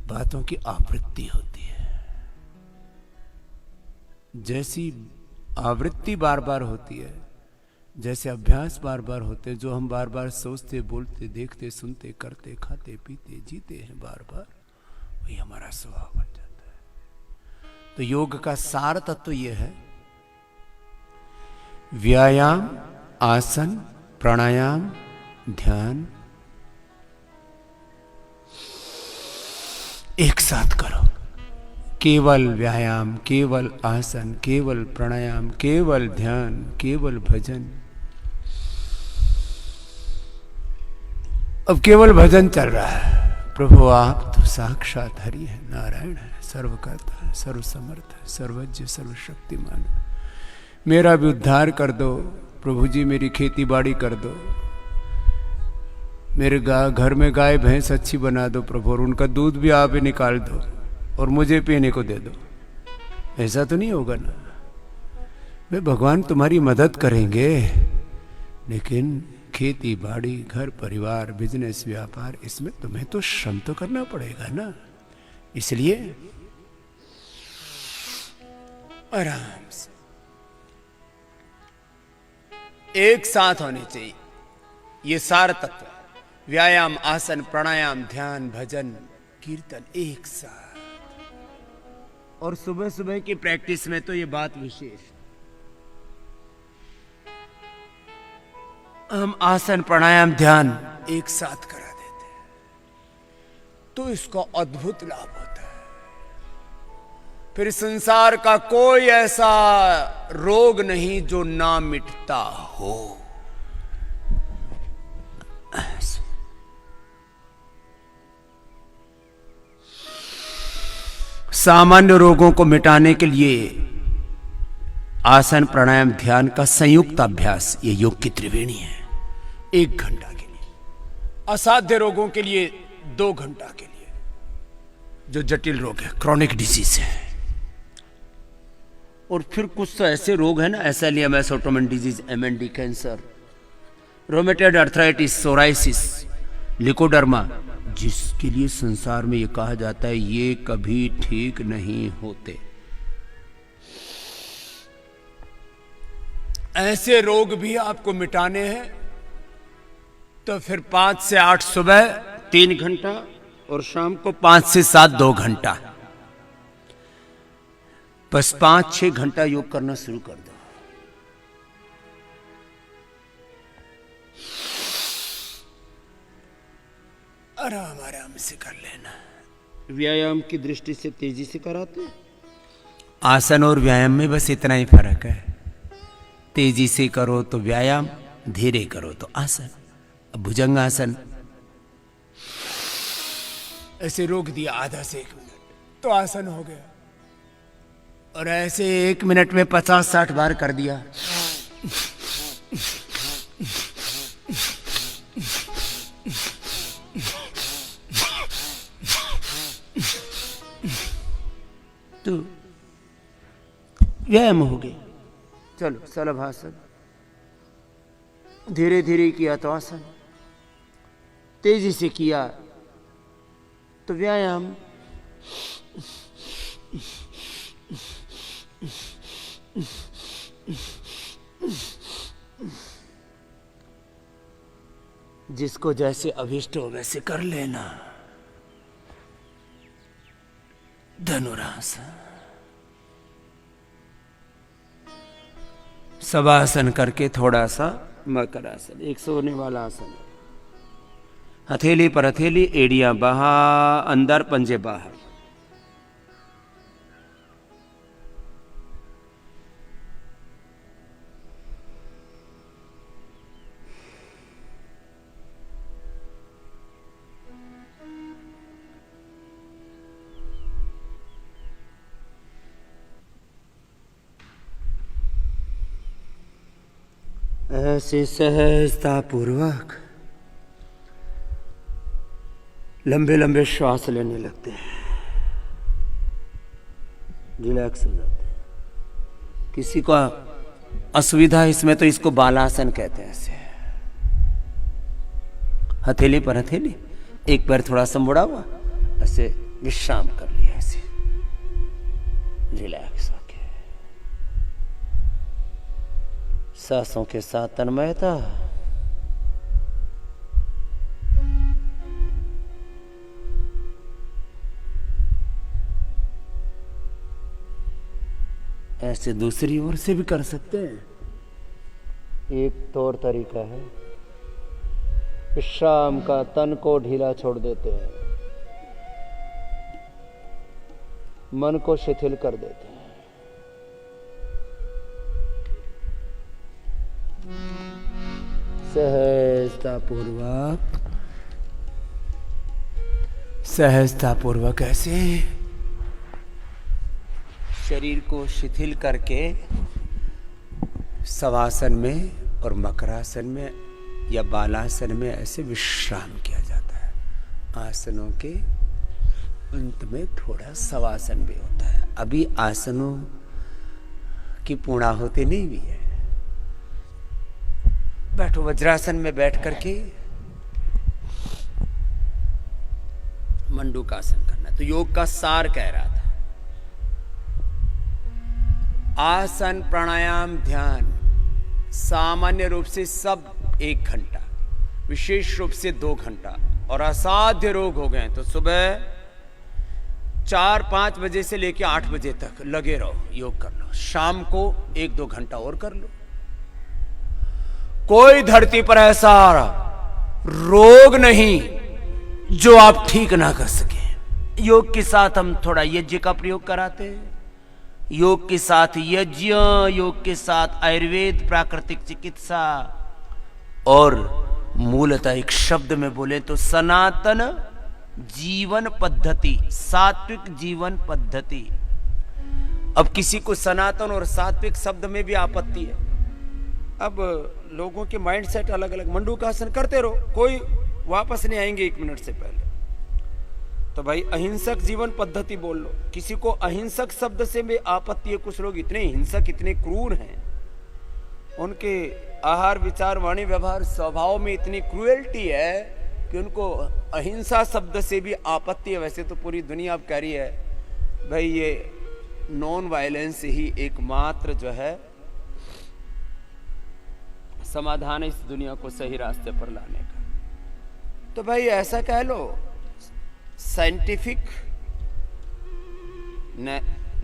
बातों की आवृत्ति होती है। जैसी आवृत्ति बार बार होती है, जैसे अभ्यास बार बार होते हैं, जो हम बार बार सोचते, बोलते, देखते, सुनते, करते, खाते, पीते, जीते हैं बार बार, वही हमारा स्वभाव बन जाता है। तो योग का सार तत्व यह है, व्यायाम, आसन, प्राणायाम, ध्यान एक साथ करो। केवल व्यायाम, केवल आसन, केवल प्राणायाम, केवल ध्यान, केवल भजन। अब केवल भजन चल रहा है। प्रभु आप तो साक्षात हरि है, नारायण है, सर्वकर्ता है, सर्वसमर्थ है, सर्वज्ञ, सर्वशक्तिमान है। मेरा भी उद्धार कर दो प्रभु जी, मेरी खेती बाड़ी कर दो, मेरे घर में गाय भैंस अच्छी बना दो प्रभु, और उनका दूध भी आप ही निकाल दो और मुझे पीने को दे दो। ऐसा तो नहीं होगा ना। वे भगवान तुम्हारी मदद करेंगे, लेकिन खेती बाड़ी, घर परिवार, बिजनेस, व्यापार, इसमें तुम्हें तो श्रम तो करना पड़ेगा ना। इसलिए आराम से एक साथ होने चाहिए ये सार तत्व। व्यायाम, आसन, प्राणायाम, ध्यान, भजन, कीर्तन एक साथ। और सुबह सुबह की प्रैक्टिस में तो ये बात विशेष, हम आसन, प्राणायाम, ध्यान एक साथ करा देते हैं, तो इसका अद्भुत लाभ होता है। फिर संसार का कोई ऐसा रोग नहीं जो ना मिटता हो। सामान्य रोगों को मिटाने के लिए आसन, प्राणायाम, ध्यान का संयुक्त अभ्यास, ये योग की त्रिवेणी है। 1 घंटा के लिए, असाध्य रोगों के लिए 2 घंटा के लिए, जो जटिल रोग है, क्रॉनिक डिजीज है। और फिर कुछ तो ऐसे रोग है ना, एसेलियमस, autoimmune disease, MND, cancer, rheumatoid arthritis, psoriasis, leucoderma, जिसके लिए संसार में ये कहा जाता है ये कभी ठीक नहीं होते। ऐसे रोग भी आपको मिटाने हैं, तो फिर 5 से 8 सुबह 3 घंटा और शाम को 5 से 7 2 घंटा, बस 5-6 घंटा योग करना शुरू कर दो। आराम आराम से कर लेना। व्यायाम की दृष्टि से तेजी से कराते हैं। आसन और व्यायाम में बस इतना ही फर्क है, तेजी से करो तो व्यायाम, धीरे करो तो आसन। अब भुजंग आसन ऐसे रोक दिया आधा से 1 मिनट तो आसन हो गया, और ऐसे 1 मिनट में 50-60 बार कर दिया तो व्यायाम हो गया। चलो शलभासन, धीरे धीरे किया तो आसन, तेजी से किया तो व्यायाम। जिसको जैसे अभिष्ट हो वैसे कर लेना। धनुरासन, शवासन करके थोड़ा सा मकरासन, एक सोने वाला आसन। हथेली पर हथेली, एड़ियां बाहर अंदर, पंजे बाहर। ऐसे सहजता पूर्वक लंबे लंबे श्वास लेने लगते हैं, रिलैक्स हो जाते हैं। किसी का असुविधा है इसमें तो इसको बालासन कहते हैं। ऐसे हथेली पर हथेली, एक पैर थोड़ा सा मुड़ा हुआ, ऐसे विश्राम कर लिया, ऐसे रिलैक्स होके, सांसों के साथ तन्मयता। ऐसे दूसरी ओर से भी कर सकते हैं। एक तो और तरीका है, विश्राम का, तन को ढीला छोड़ देते हैं, मन को शिथिल कर देते हैं। सहजता पूर्वक ऐसे शरीर को शिथिल करके शवासन में और मकरासन में या बालासन में ऐसे विश्राम किया जाता है। आसनों के अंत में थोड़ा शवासन भी होता है। अभी आसनों की पूर्णाहुति नहीं भी है। बैठो, वज्रासन में बैठ करके मंडूकासन करना। तो योग का सार कह रहा था, आसन, प्राणायाम, ध्यान सामान्य रूप से सब 1 घंटा, विशेष रूप से 2 घंटा, और असाध्य रोग हो गए तो सुबह 4-5 बजे से लेकर 8 बजे तक लगे रहो, योग कर लो। शाम को 1-2 घंटा और कर लो। कोई धरती पर ऐसा रोग नहीं जो आप ठीक ना कर सके। योग के साथ हम थोड़ा यज्ञ का प्रयोग कराते हैं, योग के साथ यज्ञ, योग के साथ आयुर्वेद, प्राकृतिक चिकित्सा, और मूलतः एक शब्द में बोले तो सनातन जीवन पद्धति, सात्विक जीवन पद्धति। अब किसी को सनातन और सात्विक शब्द में भी आपत्ति है। अब लोगों के माइंडसेट अलग अलग। मंडूकासन करते रहो, कोई वापस नहीं आएंगे 1 मिनट से पहले। तो भाई अहिंसक जीवन पद्धति बोल लो। किसी को अहिंसक शब्द से भी आपत्ति है। कुछ लोग इतने हिंसक, इतने क्रूर हैं, उनके आहार, विचार, वाणी, व्यवहार, स्वभाव में इतनी क्रूएल्टी है कि उनको अहिंसा शब्द से भी आपत्ति है। वैसे तो पूरी दुनिया अब कह रही है भाई ये नॉन वायलेंस ही एकमात्र जो है समाधान है इस दुनिया को सही रास्ते पर लाने का। तो भाई ऐसा कह लो, साइंटिफिक,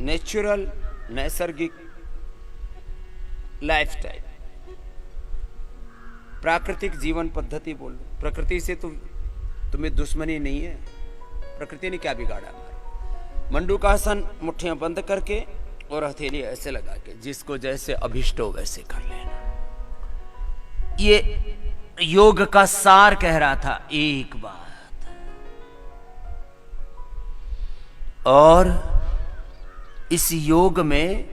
नेचुरल, नैसर्गिक लाइफस्टाइल, प्राकृतिक जीवन पद्धति बोल लो। प्रकृति से तो तुम्हें दुश्मनी नहीं है, प्रकृति ने क्या बिगाड़ा हमारा। मंडूकासन मुट्ठियां बंद करके और हथेली ऐसे लगा के, जिसको जैसे अभिष्ट हो वैसे कर लेना। ये योग का सार कह रहा था। एक बात और, इस योग में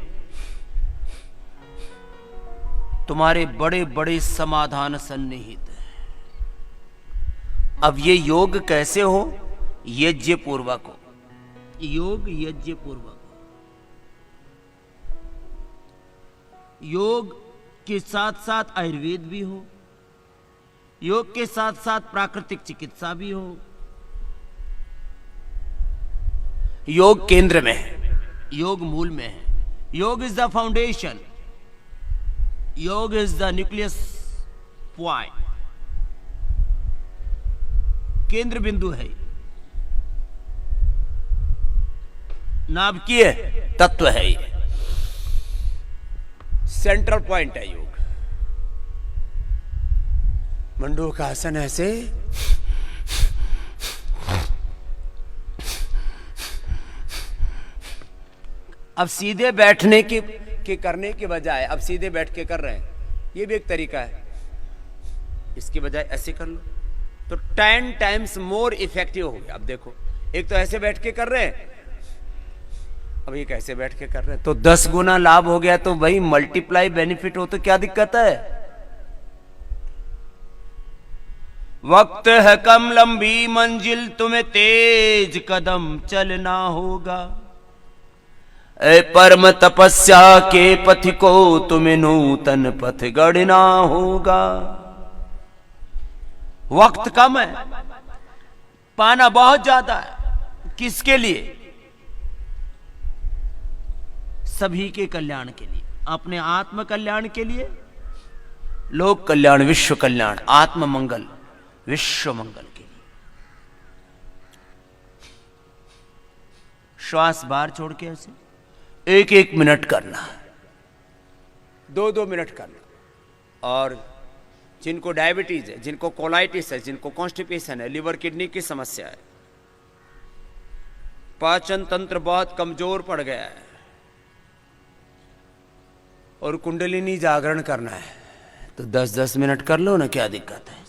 तुम्हारे बड़े बड़े समाधान सन्निहित हैं। अब ये योग कैसे हो? यज्ञ पूर्वक हो। योग यज्ञ पूर्वक हो। योग के साथ साथ आयुर्वेद भी हो, योग के साथ साथ प्राकृतिक चिकित्सा भी हो। योग केंद्र में है, योग मूल में है। योग इज द फाउंडेशन, योग इज द न्यूक्लियस पॉइंट, केंद्र बिंदु है, नाभिकीय तत्व है, ये सेंट्रल पॉइंट है योग। मंडूकासन ऐसे अब सीधे बैठने के करने के बजाय अब सीधे बैठ के कर रहे हैं, ये भी एक तरीका है। इसकी बजाय ऐसे कर लो तो 10 टाइम्स मोर इफेक्टिव हो गया। अब देखो, एक तो ऐसे बैठ के कर रहे हैं, अब ये कैसे बैठ के कर रहे हैं, तो 10 गुना लाभ हो गया। तो भाई मल्टीप्लाई बेनिफिट हो तो क्या दिक्कत है। वक्त है कम, लंबी मंजिल, तुम्हें तेज कदम चलना होगा। ए परम तपस्या के पथ को तुम्हें नूतन पथ गढ़ना होगा। वक्त कम है, पाना बहुत ज्यादा है। किसके लिए? सभी के कल्याण के लिए, अपने आत्म कल्याण के लिए, लोक कल्याण, विश्व कल्याण, आत्म मंगल, विश्व मंगल के लिए। श्वास बाहर छोड़ के ऐसे 1-1 मिनट करना, 2-2 मिनट करना। और जिनको डायबिटीज है, जिनको कोलाइटिस है, जिनको कॉन्स्टिपेशन है, लिवर किडनी की समस्या है, पाचन तंत्र बहुत कमजोर पड़ गया है और कुंडलिनी जागरण करना है, तो 10-10 मिनट कर लो ना, क्या दिक्कत है?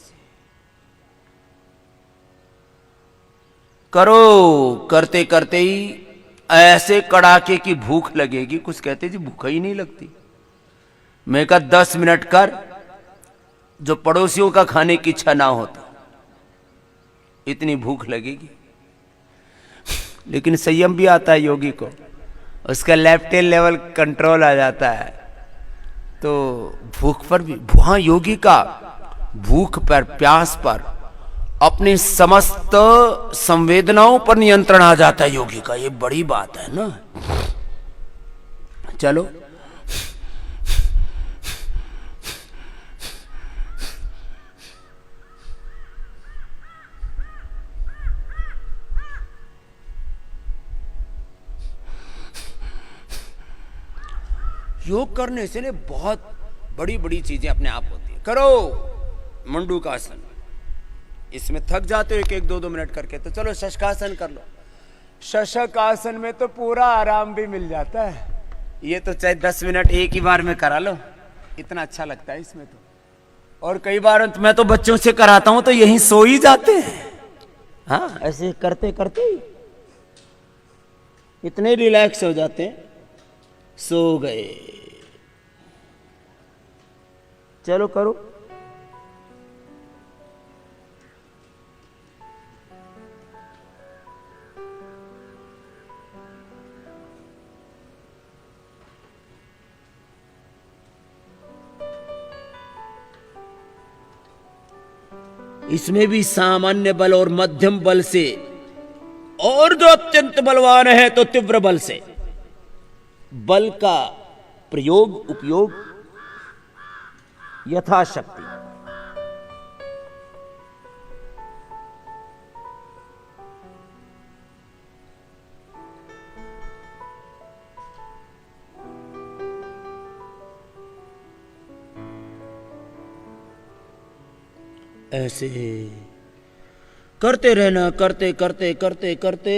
करो, करते करते ही ऐसे कड़ाके की भूख लगेगी, कुछ कहते जी भूख ही नहीं लगती। मैं कहा 10 मिनट कर, जो पड़ोसियों का खाने की इच्छा ना होता, इतनी भूख लगेगी। लेकिन संयम भी आता है योगी को, उसका लेफ्टेल लेवल कंट्रोल आ जाता है, तो भूख पर भी, हाँ, योगी का भूख पर, प्यास पर, अपनी समस्त संवेदनाओं पर नियंत्रण आ जाता है योगी का। ये बड़ी बात है ना। चलो, योग करने से ने बहुत बड़ी बड़ी चीजें अपने आप होती है। करो मंडूकासन, इसमें थक जाते हो 1-1, 2-2 मिनट करके, तो चलो शशकासन कर लो। शशकासन में तो पूरा आराम भी मिल जाता है। ये तो चाहे 10 मिनट एक ही बार में करा लो, इतना अच्छा लगता है इसमें तो। और कई बार मैं तो बच्चों से कराता हूं तो यहीं सो ही जाते हैं। हाँ, ऐसे करते करते ही इतने रिलैक्स हो जाते हैं, सो गए। चलो करो। इसमें भी सामान्य बल और मध्यम बल से, और जो अत्यंत बलवान है तो तीव्र बल से, बल का प्रयोग, उपयोग यथाशक्ति। ऐसे करते रहना, करते करते करते करते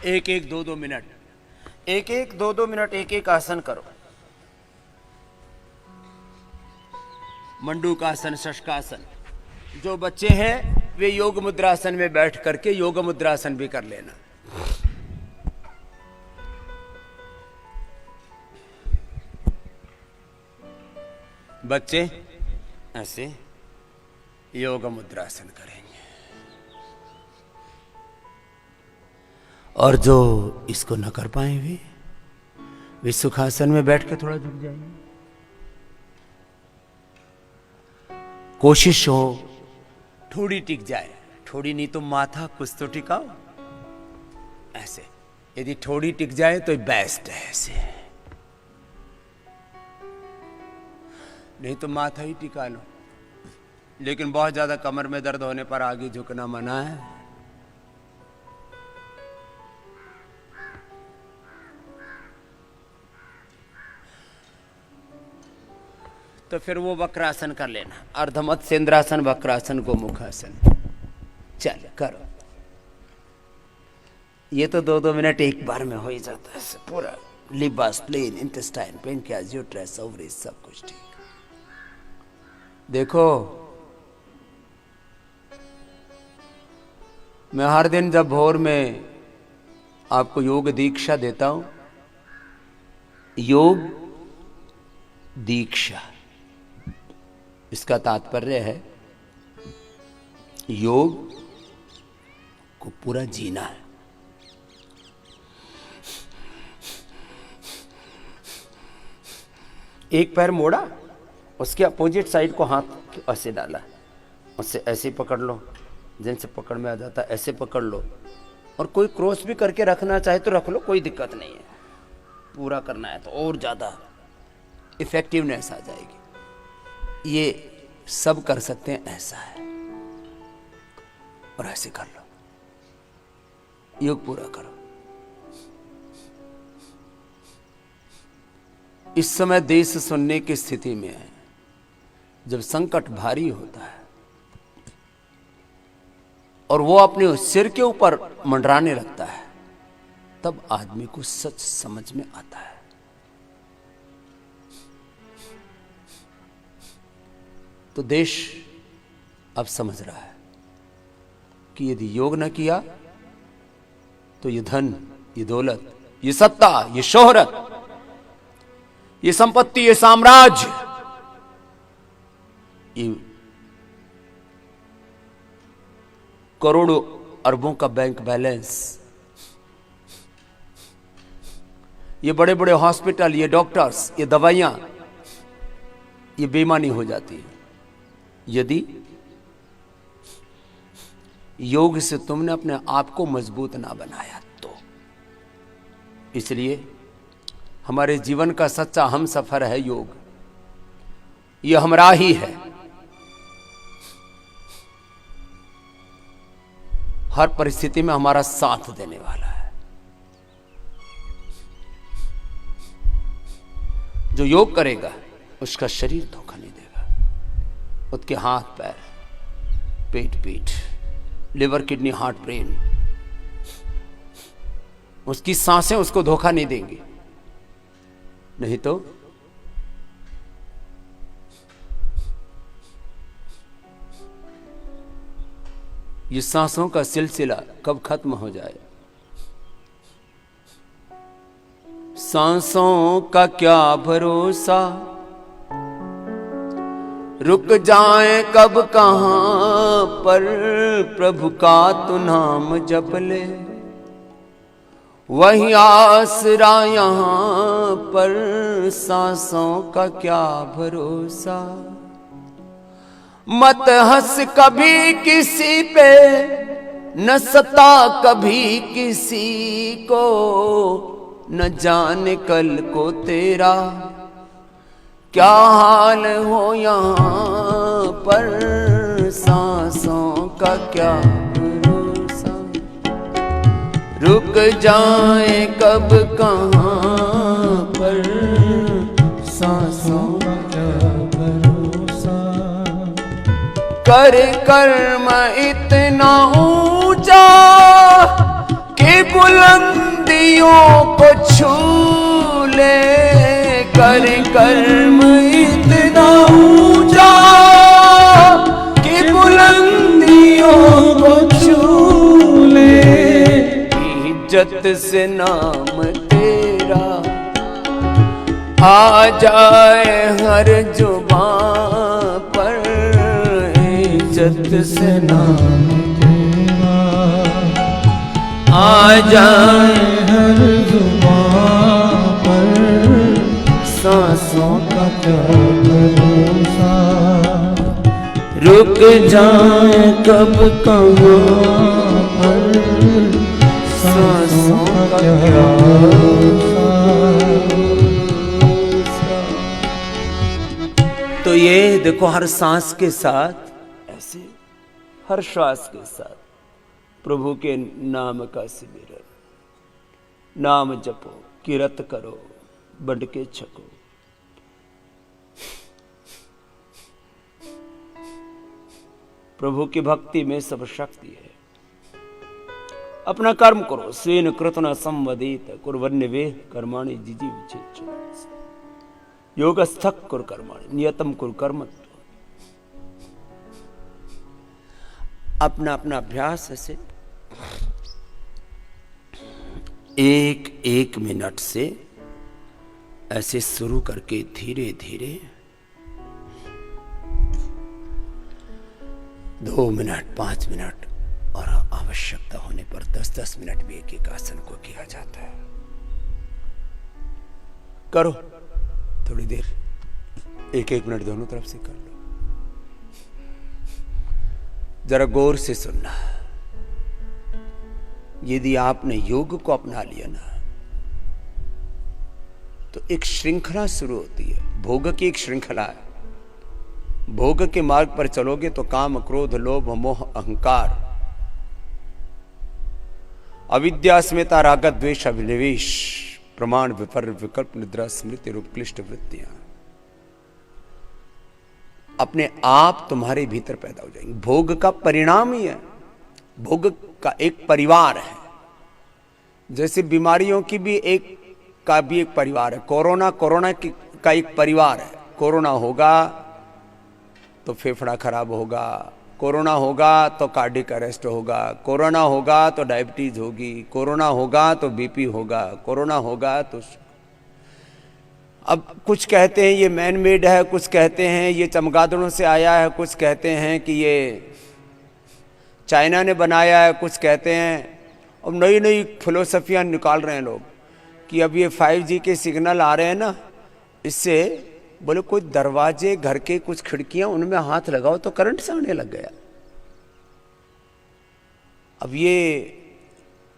एक 2-2 मिनट, 2-2 मिनट एक आसन करो। मंडूकासन, शशकासन। जो बच्चे हैं वे योग मुद्रासन में बैठ करके योग मुद्रासन भी कर लेना। बच्चे ऐसे योग मुद्रासन करेंगे, और जो इसको न कर पाए वे सुखासन में बैठ के थोड़ा झुक जाएंगे। कोशिश हो ठोड़ी टिक जाए, ठोड़ी नहीं तो माथा कुछ तो टिकाओ। ऐसे यदि ठोड़ी टिक जाए तो बेस्ट है, ऐसे नहीं तो माथा ही टिका लो। लेकिन बहुत ज्यादा कमर में दर्द होने पर आगे झुकना मना है। तो फिर वो वक्रासन कर लेना, अर्धमत सेंद्रासन, वक्रासन, गोमुखासन। चल करो। ये तो 2-2 मिनट एक बार में हो ही जाता है। पूरा liver, spleen, intestine, pancreas, uterus, ovaries, सब कुछ ठीक। देखो, मैं हर दिन जब भोर में आपको योग दीक्षा देता हूं योग दीक्षा, इसका तात्पर्य है योग को पूरा जीना है। एक पैर मोड़ा, उसके अपोजिट साइड को हाथ ऐसे डाला, उससे ऐसे पकड़ लो, जिनसे पकड़ में आ जाता है ऐसे पकड़ लो, और कोई क्रॉस भी करके रखना चाहे तो रख लो, कोई दिक्कत नहीं है। पूरा करना है तो और ज़्यादा इफेक्टिवनेस आ जाएगी। ये सब कर सकते हैं, ऐसा है, और ऐसे कर लो, योग पूरा करो। इस समय देश सुनने की स्थिति में है, जब संकट भारी होता है और वो अपने सिर के ऊपर मंडराने लगता है, तब आदमी को सच समझ में आता है। तो देश अब समझ रहा है कि यदि योग न किया तो ये धन, ये दौलत, ये सत्ता, ये शोहरत, ये संपत्ति, ये साम्राज्य, ये करोड़ों अरबों का बैंक बैलेंस, ये बड़े बड़े हॉस्पिटल, ये डॉक्टर्स, ये दवाइयां, ये बेईमानी हो जाती है यदि योग से तुमने अपने आप को मजबूत ना बनाया तो। इसलिए हमारे जीवन का सच्चा हम सफर है योग। ये हमरा ही है। हर परिस्थिति में हमारा साथ देने वाला है। जो योग करेगा उसका शरीर धोखा नहीं देगा। उसके हाथ पैर, पेट पीठ, लिवर, किडनी, हार्ट, ब्रेन, उसकी सांसें उसको धोखा नहीं देंगी। नहीं तो ये सांसों का सिलसिला कब खत्म हो जाए। सांसों का क्या भरोसा, रुक जाए कब कहां पर, प्रभु का तू नाम जप ले, वही आसरा यहां पर। सांसों का क्या भरोसा, मत हंस कभी किसी पे, न सता कभी किसी को, न जाने कल को तेरा क्या हाल हो यहाँ पर। सांसों का क्या भरोसा, रुक जाए कब कहाँ पर। सांसों का क्या भरोसा, कर कर्म इतना ऊंचा कि बुलंदियों को छू ले। कर कर्म इतना ऊंचा कि बुलंदियों को छू ले। इज्जत से नाम तेरा आ जाए हर जुबां पर। इज्जत से नाम तेरा आ जाए हर जुबां पर। सांसों का क्या भरोसा, रुक जाए कब कहाँ पर। सांसों का क्या भरोसा। तो ये देखो, हर सांस के साथ ऐसे, हर श्वास के साथ प्रभु के नाम का सिमरन, नाम जपो, किरत करो, बंट के छको। प्रभु की भक्ति में सब शक्ति है। अपना कर्म करो। स्वेन कृतना संवदित कुर्वन्यवे कर्माणि जिजी विचेच्छन। योगस्थक कुर कर्माणि नियतम कुर कर्म। अपना अपना अभ्यास ऐसे एक एक मिनट से ऐसे शुरू करके धीरे धीरे 2 मिनट, 5 मिनट और आवश्यकता होने पर 10-10 मिनट भी एक एक आसन को किया जाता है। करो थोड़ी देर, 1-1 मिनट दोनों तरफ से कर लो। जरा गौर से सुनना। यदि आपने योग को अपना लिया ना, तो एक श्रृंखला शुरू होती है, भोग की एक श्रृंखला है। भोग के मार्ग पर चलोगे तो काम, क्रोध, लोभ, मोह, अहंकार, अविद्या, अस्मिता, राग, द्वेष, अभिनिवेश, प्रमाण, विपर्य, विकल्प, निद्रा, स्मृति, रूप, क्लिष्ट वृत्तियां अपने आप तुम्हारे भीतर पैदा हो जाएंगी। भोग का परिणाम ही है, भोग का एक परिवार है। जैसे बीमारियों की भी एक परिवार है। कोरोना का एक परिवार है। कोरोना होगा तो फेफड़ा खराब होगा, कोरोना होगा तो कार्डिक अरेस्ट होगा, कोरोना होगा तो डायबिटीज होगी, कोरोना होगा तो बीपी होगा, कोरोना होगा तो अब कुछ कहते हैं ये मैन मेड है, कुछ कहते हैं ये चमगादड़ों से आया है, कुछ कहते हैं कि ये चाइना ने बनाया है, कुछ कहते हैं। अब नई नई फिलोसफियाँ निकाल रहे हैं लोग कि अब ये 5G के सिग्नल आ रहे हैं ना, इससे बोले कोई दरवाजे, घर के कुछ खिड़कियां, उनमें हाथ लगाओ तो करंट से आने लग गया। अब ये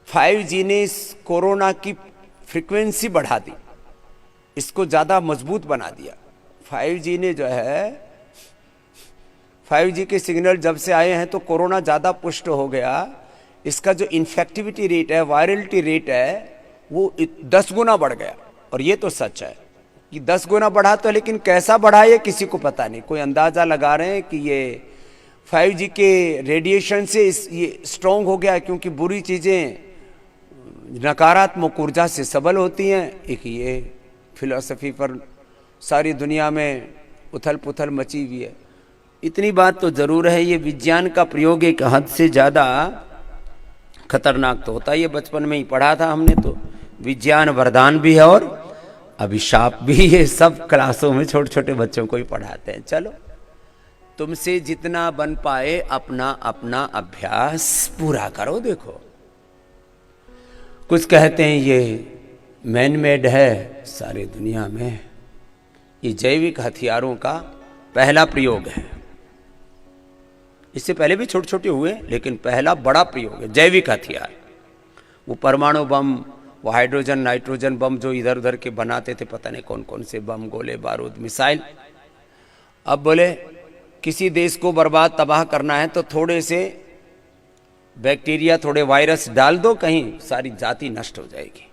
5G ने इस कोरोना की फ्रीक्वेंसी बढ़ा दी, इसको ज्यादा मजबूत बना दिया। 5G ने जो है 5G के सिग्नल जब से आए हैं तो कोरोना ज्यादा पुष्ट हो गया। इसका जो इन्फेक्टिविटी रेट है, वायरलिटी रेट है, वो 10 गुना बढ़ गया। और ये तो सच है कि 10 गुना बढ़ा तो, लेकिन कैसा बढ़ा ये किसी को पता नहीं। कोई अंदाजा लगा रहे हैं कि ये 5G के रेडिएशन से ये स्ट्रॉन्ग हो गया, क्योंकि बुरी चीजें नकारात्मक ऊर्जा से सबल होती हैं। एक ये फिलॉसफी पर सारी दुनिया में उथल पुथल मची हुई है। इतनी बात तो जरूर है, ये विज्ञान का प्रयोग एक हद से ज्यादा खतरनाक तो होता है। ये बचपन में ही पढ़ा था हमने, तो विज्ञान वरदान भी है और अभिशाप भी। ये सब क्लासों में छोटे छोटे बच्चों को ही पढ़ाते हैं। चलो, तुमसे जितना बन पाए अपना अपना अभ्यास पूरा करो। देखो, कुछ कहते हैं ये मैन मेड है सारी दुनिया में, ये जैविक हथियारों का पहला प्रयोग है। इससे पहले भी छोटे छोटे हुए, लेकिन पहला बड़ा प्रयोग है जैविक हथियार। वो परमाणु बम, वो हाइड्रोजन नाइट्रोजन बम जो इधर उधर के बनाते थे, पता नहीं कौन कौन से बम, गोले बारूद, मिसाइल। अब बोले किसी देश को बर्बाद तबाह करना है तो थोड़े से बैक्टीरिया, थोड़े वायरस डाल दो, कहीं सारी जाति नष्ट हो जाएगी।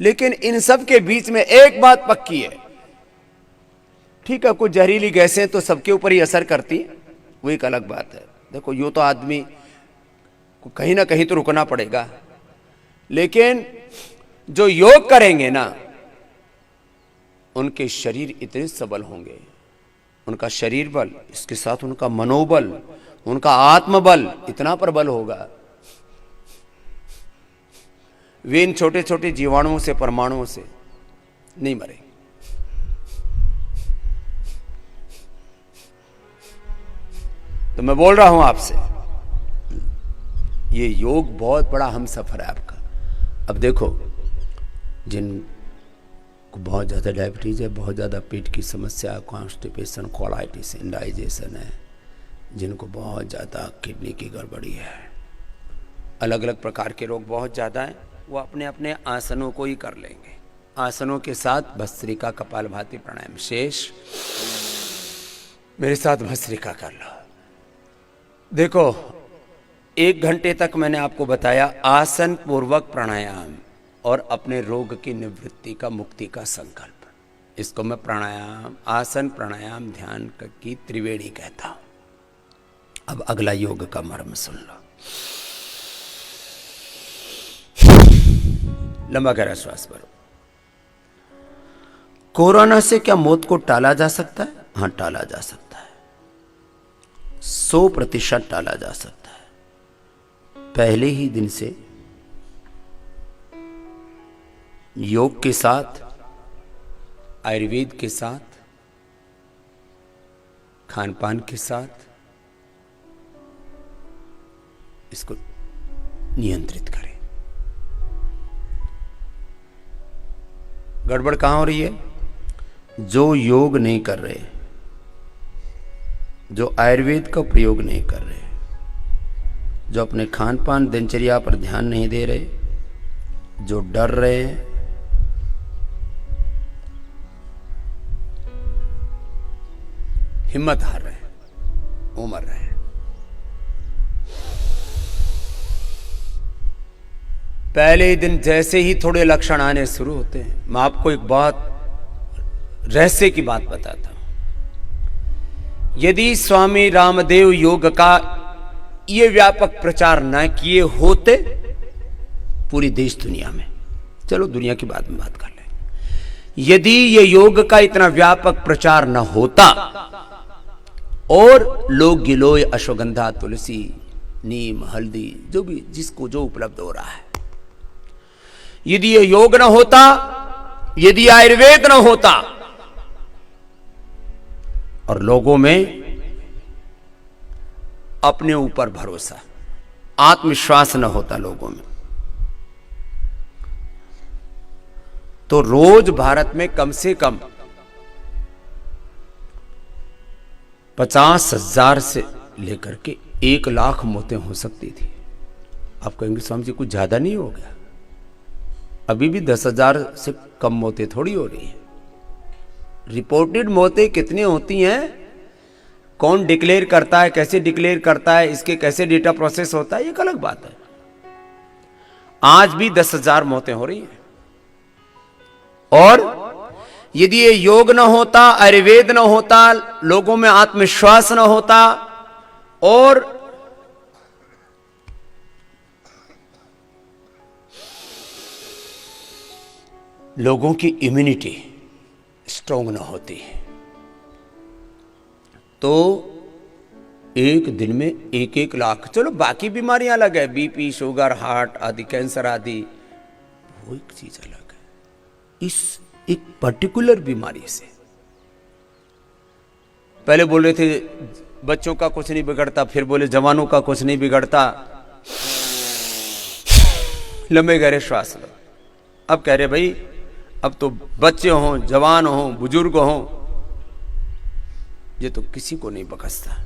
लेकिन इन सब के बीच में एक बात पक्की है। ठीक है, कुछ जहरीली गैसें तो सबके ऊपर ही असर करती है, वो एक अलग बात है। देखो, यूं तो आदमी को कहीं ना कहीं तो रुकना पड़ेगा, लेकिन जो योग करेंगे ना, उनके शरीर इतने सबल होंगे, उनका शरीर बल, इसके साथ उनका मनोबल, उनका आत्मबल इतना प्रबल होगा, वे इन छोटे छोटे जीवाणुओं से, परमाणुओं से नहीं मरे। तो मैं बोल रहा हूं आपसे, ये योग बहुत बड़ा हम सफर है आपका। अब देखो, जिनको बहुत ज़्यादा डायबिटीज है, बहुत ज़्यादा पेट की समस्या, कॉन्स्टिपेशन, कोलाइटिस, इंडाइजेशन है, जिनको बहुत ज़्यादा किडनी की गड़बड़ी है, अलग अलग प्रकार के रोग बहुत ज़्यादा हैं, वो अपने अपने आसनों को ही कर लेंगे। आसनों के साथ भस्त्रिका, कपालभाति, प्राणायाम शेष। मेरे साथ भस्त्रिका कर लो। देखो, 1 घंटे तक मैंने आपको बताया आसन पूर्वक प्राणायाम और अपने रोग की निवृत्ति का, मुक्ति का संकल्प। इसको मैं प्राणायाम, आसन, प्राणायाम, ध्यान की त्रिवेणी कहता हूं। अब अगला योग का मर्म सुन लो। लंबा गहरा श्वास भरो। कोरोना से क्या मौत को टाला जा सकता है? हां, टाला जा सकता है, 100% टाला जा सकता है। पहले ही दिन से योग के साथ, आयुर्वेद के साथ, खान पान के साथ इसको नियंत्रित करें। गड़बड़ कहां हो रही है? जो योग नहीं कर रहे, जो आयुर्वेद का प्रयोग नहीं कर रहे, जो अपने खान पान दिनचर्या पर ध्यान नहीं दे रहे, जो डर रहे हैं, हिम्मत हार रहे हैं, वो मर रहे हैं। पहले दिन जैसे ही थोड़े लक्षण आने शुरू होते हैं, मैं आपको एक बहुत रहस्य की बात बताता हूं। यदि स्वामी रामदेव योग का ये व्यापक प्रचार न किए होते पूरी देश दुनिया में, चलो दुनिया की बात में बात कर लें, यदि ये योग का इतना व्यापक प्रचार न होता और लोग गिलोय, अश्वगंधा, तुलसी, नीम, हल्दी, जो भी जिसको जो उपलब्ध हो रहा है, यदि ये योग न होता, यदि आयुर्वेद न होता और लोगों में अपने ऊपर भरोसा, आत्मविश्वास न होता लोगों में, तो रोज भारत में कम से कम 50,000 से लेकर के 1,00,000 मौतें हो सकती थी। आप कहेंगे स्वामी जी कुछ ज्यादा नहीं हो गया? अभी भी 10,000 से कम मौतें थोड़ी हो रही है। रिपोर्टेड मौतें कितनी होती हैं, कौन डिक्लेयर करता है, कैसे डिक्लेयर करता है, इसके कैसे डेटा प्रोसेस होता है, एक अलग बात है। आज भी 10,000 मौतें हो रही हैं। और यदि ये योग न होता, आयुर्वेद न होता, लोगों में आत्मविश्वास न होता और लोगों की इम्यूनिटी स्ट्रांग न होती, तो एक दिन में 1,00,000, चलो बाकी बीमारियां अलग है, बीपी, शुगर, हार्ट आदि, कैंसर आदि, वो एक चीज अलग है। इस एक पर्टिकुलर बीमारी से, पहले बोल रहे थे बच्चों का कुछ नहीं बिगड़ता, फिर बोले जवानों का कुछ नहीं बिगड़ता, लंबे गहरे श्वास लो। अब कह रहे भाई अब तो बच्चे हों, जवान हों, बुजुर्ग हों, ये तो किसी को नहीं बकसता।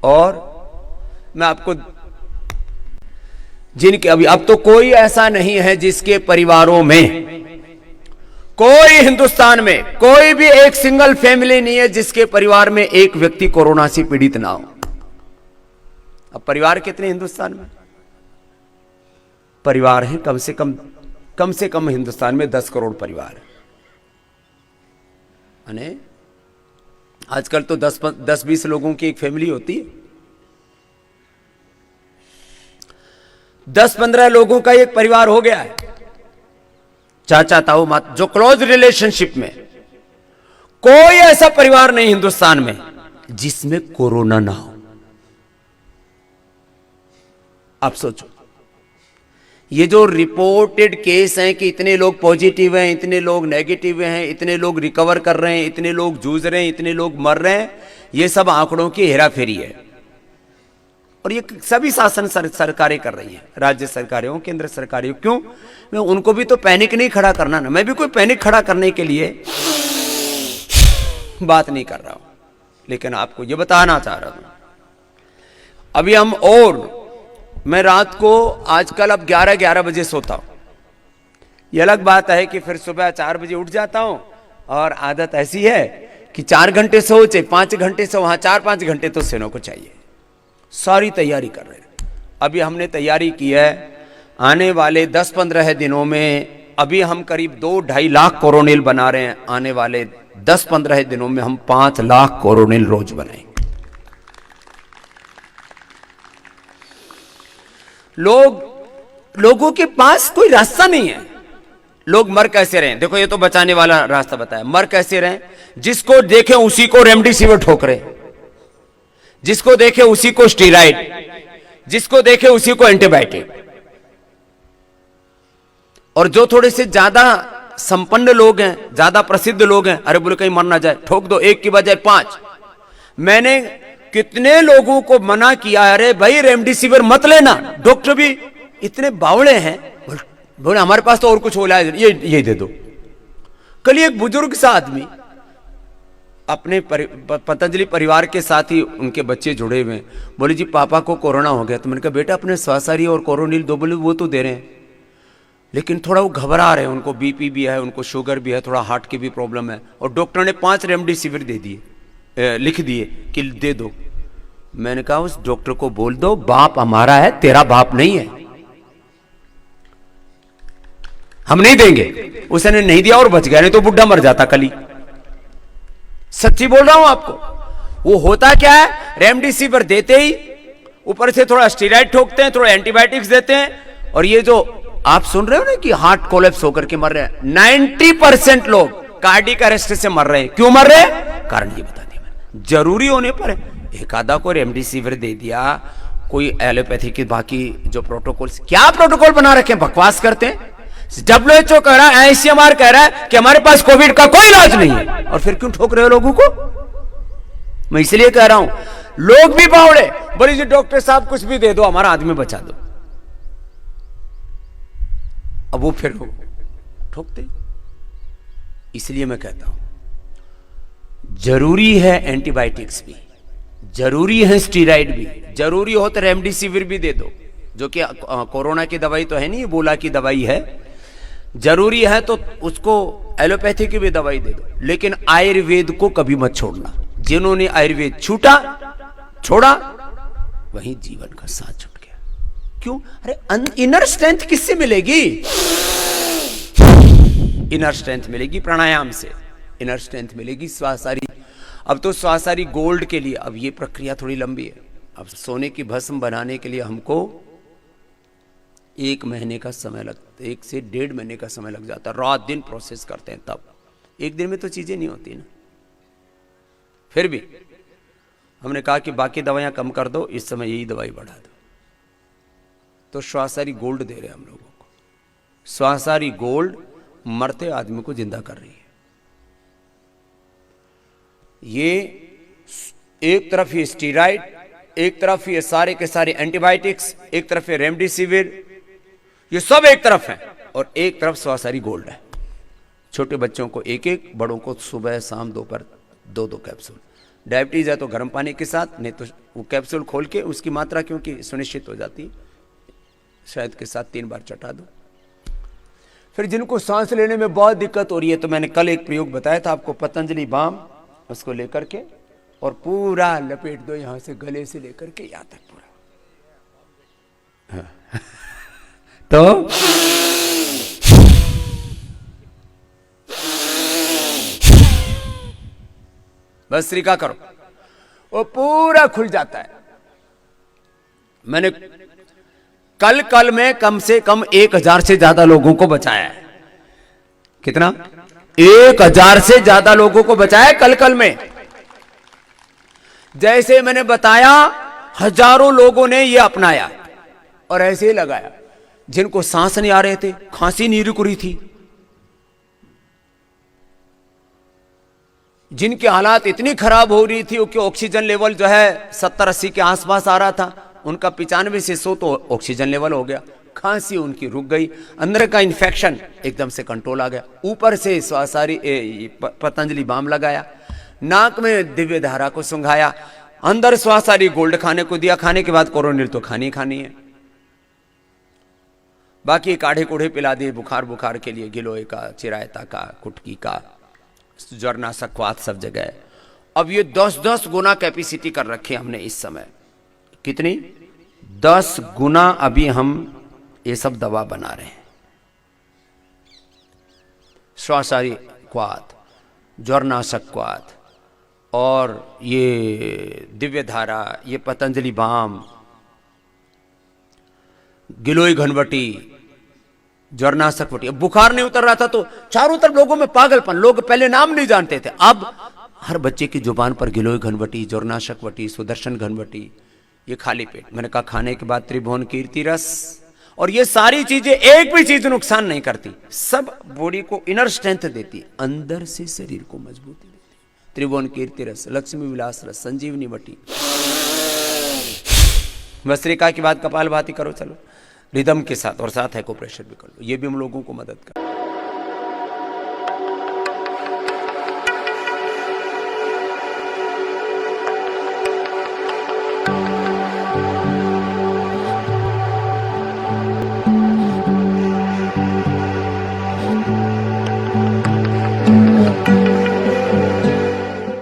और मैं आपको जिनके अभी अब तो कोई ऐसा नहीं है जिसके परिवारों में, कोई हिंदुस्तान में कोई भी एक सिंगल फैमिली नहीं है जिसके परिवार में एक व्यक्ति कोरोना से पीड़ित ना हो। अब परिवार कितने हिंदुस्तान में? परिवार है कम से कम हिंदुस्तान में 10 करोड़ परिवार है। यानी आजकल तो 10-20 लोगों की एक फैमिली होती है, 10-15 लोगों का एक परिवार हो गया है। चाचा ताऊ माता, जो क्लोज रिलेशनशिप में, कोई ऐसा परिवार नहीं हिंदुस्तान में जिसमें कोरोना ना हो। आप सोचो, ये जो रिपोर्टेड केस हैं कि इतने लोग पॉजिटिव हैं, इतने लोग नेगेटिव हैं, इतने लोग रिकवर कर रहे हैं, इतने लोग जूझ रहे हैं, इतने लोग मर रहे हैं, ये सब आंकड़ों की हेराफेरी है। और ये सभी शासन सरकारें कर रही हैं, राज्य सरकारें हो, केंद्र सरकारें हो। क्यों? मैं उनको भी तो पैनिक नहीं खड़ा करना ना, मैं भी कोई पैनिक खड़ा करने के लिए बात नहीं कर रहा हूं, लेकिन आपको ये बताना चाह रहा हूं। अभी हम, और मैं रात को आजकल अब 11 बजे सोता हूं। यह अलग बात है कि फिर सुबह 4 बजे उठ जाता हूं, और आदत ऐसी है कि 4 घंटे सो चाहे 5 घंटे सो, वहां 4-5 घंटे तो सोने को चाहिए। सारी तैयारी कर रहे हैं। अभी हमने तैयारी की है, आने वाले 10-15 दिनों में अभी हम करीब 2-2.5 लाख कोरोनिल बना रहे हैं। आने वाले 10-15 दिनों में हम 5 लाख कोरोनिल रोज बनाएंगे। लोगों के पास कोई रास्ता नहीं है। लोग मर कैसे रहे? देखो, ये तो बचाने वाला रास्ता बताया। मर कैसे रहे? जिसको देखे उसी को रेमडेसिविर ठोक रहे, जिसको देखे उसी को स्टीराइड, जिसको देखे उसी को एंटीबायोटिक। और जो थोड़े से ज्यादा संपन्न लोग हैं, ज्यादा प्रसिद्ध लोग हैं, अरे बोले कहीं मर ना जाए, ठोक दो, एक की बजाय 5। मैंने कितने लोगों को मना किया, अरे भाई रेमडेसिविर मत लेना। डॉक्टर भी इतने बावड़े हैं, बोले हमारे पास तो और कुछ इलाज, ये दे दो। कल एक बुजुर्ग सा आदमी अपने पतंजलि परिवार के साथ ही उनके बच्चे जुड़े हुए हैं, बोले जी पापा को कोरोना हो गया। तो मैंने कहा बेटा अपने स्वासारी और कोरोनिल 2 बोले वो तो दे रहे हैं, लेकिन थोड़ा वो घबरा रहे हैं, उनको बीपी भी है, उनको शुगर भी है, थोड़ा हार्ट की भी प्रॉब्लम है, और डॉक्टर ने 5 रेमडेसिविर दे दिए, लिख दिए कि दे दो। मैंने कहा उस डॉक्टर को बोल दो बाप हमारा है, तेरा बाप नहीं है, हम नहीं देंगे। उसने नहीं दिया और बच गया, नहीं तो बुढ़ा मर जाता कल ही। सच्ची बोल रहा हूं आपको। वो होता क्या है, रेमडेसिविर देते ही ऊपर से थोड़ा स्टेरॉइड ठोकते हैं, थोड़ा एंटीबायोटिक्स देते हैं, और ये जो आप सुन रहे हो ना कि हार्ट कोलैप्स होकर के मर रहे हैं, 90% लोग कार्डियक अरेस्ट से मर रहे हैं। क्यों मर रहे हैं? कारण ये बता दिया मैंने। जरूरी होने पर एक आधा को रेमडेसिविर दे दिया, कोई एलोपैथी के बाकी जो प्रोटोकॉल, क्या प्रोटोकॉल बना रखे हैं, बकवास करते हैं। WHO कह रहा है, ICMR कह रहा है कि हमारे पास कोविड का कोई इलाज नहीं है, और फिर क्यों ठोक रहे हो लोगों को? मैं इसलिए कह रहा हूं, लोग भी बावड़े, बोले जी डॉक्टर साहब कुछ भी दे दो, हमारा आदमी बचा दो। अब वो फिर ठोकते। इसलिए मैं कहता हूं जरूरी है एंटीबायोटिक्स भी, जरूरी है स्टीराइड भी, जरूरी हो तो रेमडेसिविर भी दे दो, जो कि कोरोना की दवाई तो है नहीं, इबोला की दवाई है। जरूरी है तो उसको एलोपैथी की भी दवाई दे दो, लेकिन आयुर्वेद को कभी मत छोड़ना। जिन्होंने आयुर्वेद छोड़ा वहीं जीवन का साथ छूट गया। क्यों? अरे इनर स्ट्रेंथ किससे मिलेगी? इनर स्ट्रेंथ मिलेगी प्राणायाम से, इनर स्ट्रेंथ मिलेगी स्वासारी। अब तो स्वासारी गोल्ड के लिए अब ये प्रक्रिया थोड़ी लंबी है। अब सोने की भस्म बनाने के लिए हमको 1 महीने का समय लगता है, 1 से 1.5 महीने का समय लग जाता है। रात दिन प्रोसेस करते हैं, तब एक दिन में तो चीजें नहीं होती ना। फिर भी हमने कहा कि बाकी दवाइयां कम कर दो, इस समय यही दवाई बढ़ा दो। तो स्वासारी गोल्ड दे रहे हैं हम लोगों को। स्वासारी गोल्ड मरते आदमी को जिंदा कर रही है। ये एक तरफ ये स्टीराइड, एक तरफ ये सारे के सारे एंटीबायोटिक्स, एक तरफ ये रेमडेसिविर, ये सब एक तरफ है, और एक तरफ स्वासारी गोल्ड है। छोटे बच्चों को 1-1, बड़ों को सुबह शाम दोपहर 2-2 कैप्सूल। डायबिटीज है तो गर्म पानी के साथ, नहीं तो वो कैप्सूल खोल के उसकी मात्रा क्योंकि सुनिश्चित हो जाती है, शहद के साथ 3 बार चटा दो। फिर जिनको सांस लेने में बहुत दिक्कत हो रही है, तो मैंने कल एक प्रयोग बताया था आपको, पतंजलि बाम, उसको लेकर के और पूरा लपेट दो, यहां से गले से लेकर के यहां तक पूरा। तो बस तरीका करो, वो पूरा खुल जाता है। मैंने कल में कम से कम 1000 से ज्यादा लोगों को बचाया है। कितना? 1000 से ज्यादा लोगों को बचाया कल में। जैसे मैंने बताया, हजारों लोगों ने ये अपनाया और ऐसे ही लगाया। जिनको सांस नहीं आ रहे थे, खांसी नहीं रुक रही थी, जिनके हालात इतनी खराब हो रही थी कि ऑक्सीजन लेवल जो है 70-80 के आसपास आ रहा था, उनका 95 से 100 तो ऑक्सीजन लेवल हो गया। खांसी उनकी रुक गई, अंदर का इन्फेक्शन एकदम से कंट्रोल आ गया। ऊपर से स्वासारी पतंजलि बाम लगाया, नाक में दिव्य धारा को सुंघाया, अंदर स्वासारी गोल्ड खाने को दिया। खाने के बाद कोरोनिल तो खानी है। बाकी काढ़े कूढ़े पिला दिए बुखार के लिए, गिलोय का, चिरायता का, कुटकी का, ज्वरनाशक, क्वाथ सब जगह है। अब ये 10-10 गुना कैपेसिटी कर रखे हमने इस समय। कितनी? 10 गुना अभी हम ये सब दवा बना रहे हैं। स्वासारी क्वाथ, ज्वरनाशक क्वाथ, और ये दिव्य धारा, ये पतंजलि बाम, गिलोय घनवटी, ज्वरनाशक वटी। अब बुखार नहीं उतर रहा था तो चारों तरफ लोगों में पागलपन, लोग पहले नाम नहीं जानते थे, अब हर बच्चे की जुबान पर गिलोय घनवटी, ज्वरनाशक वटी, सुदर्शन घनवटी, ये खाली पेट। मैंने कहा खाने के बाद त्रिभुवन कीर्ति रस, और ये सारी चीजें एक भी चीज नुकसान नहीं करती, सब बॉडी को इनर स्ट्रेंथ देती, अंदर से शरीर को मजबूती देती। त्रिभुवन कीर्ति रस, लक्ष्मी विलास रस, संजीवनी बटी, भस्त्रिका की बात कपालभाति करो, चलो रिदम के साथ, और साथ है को प्रेशर भी कर लो, ये भी हम लोगों को मदद कर।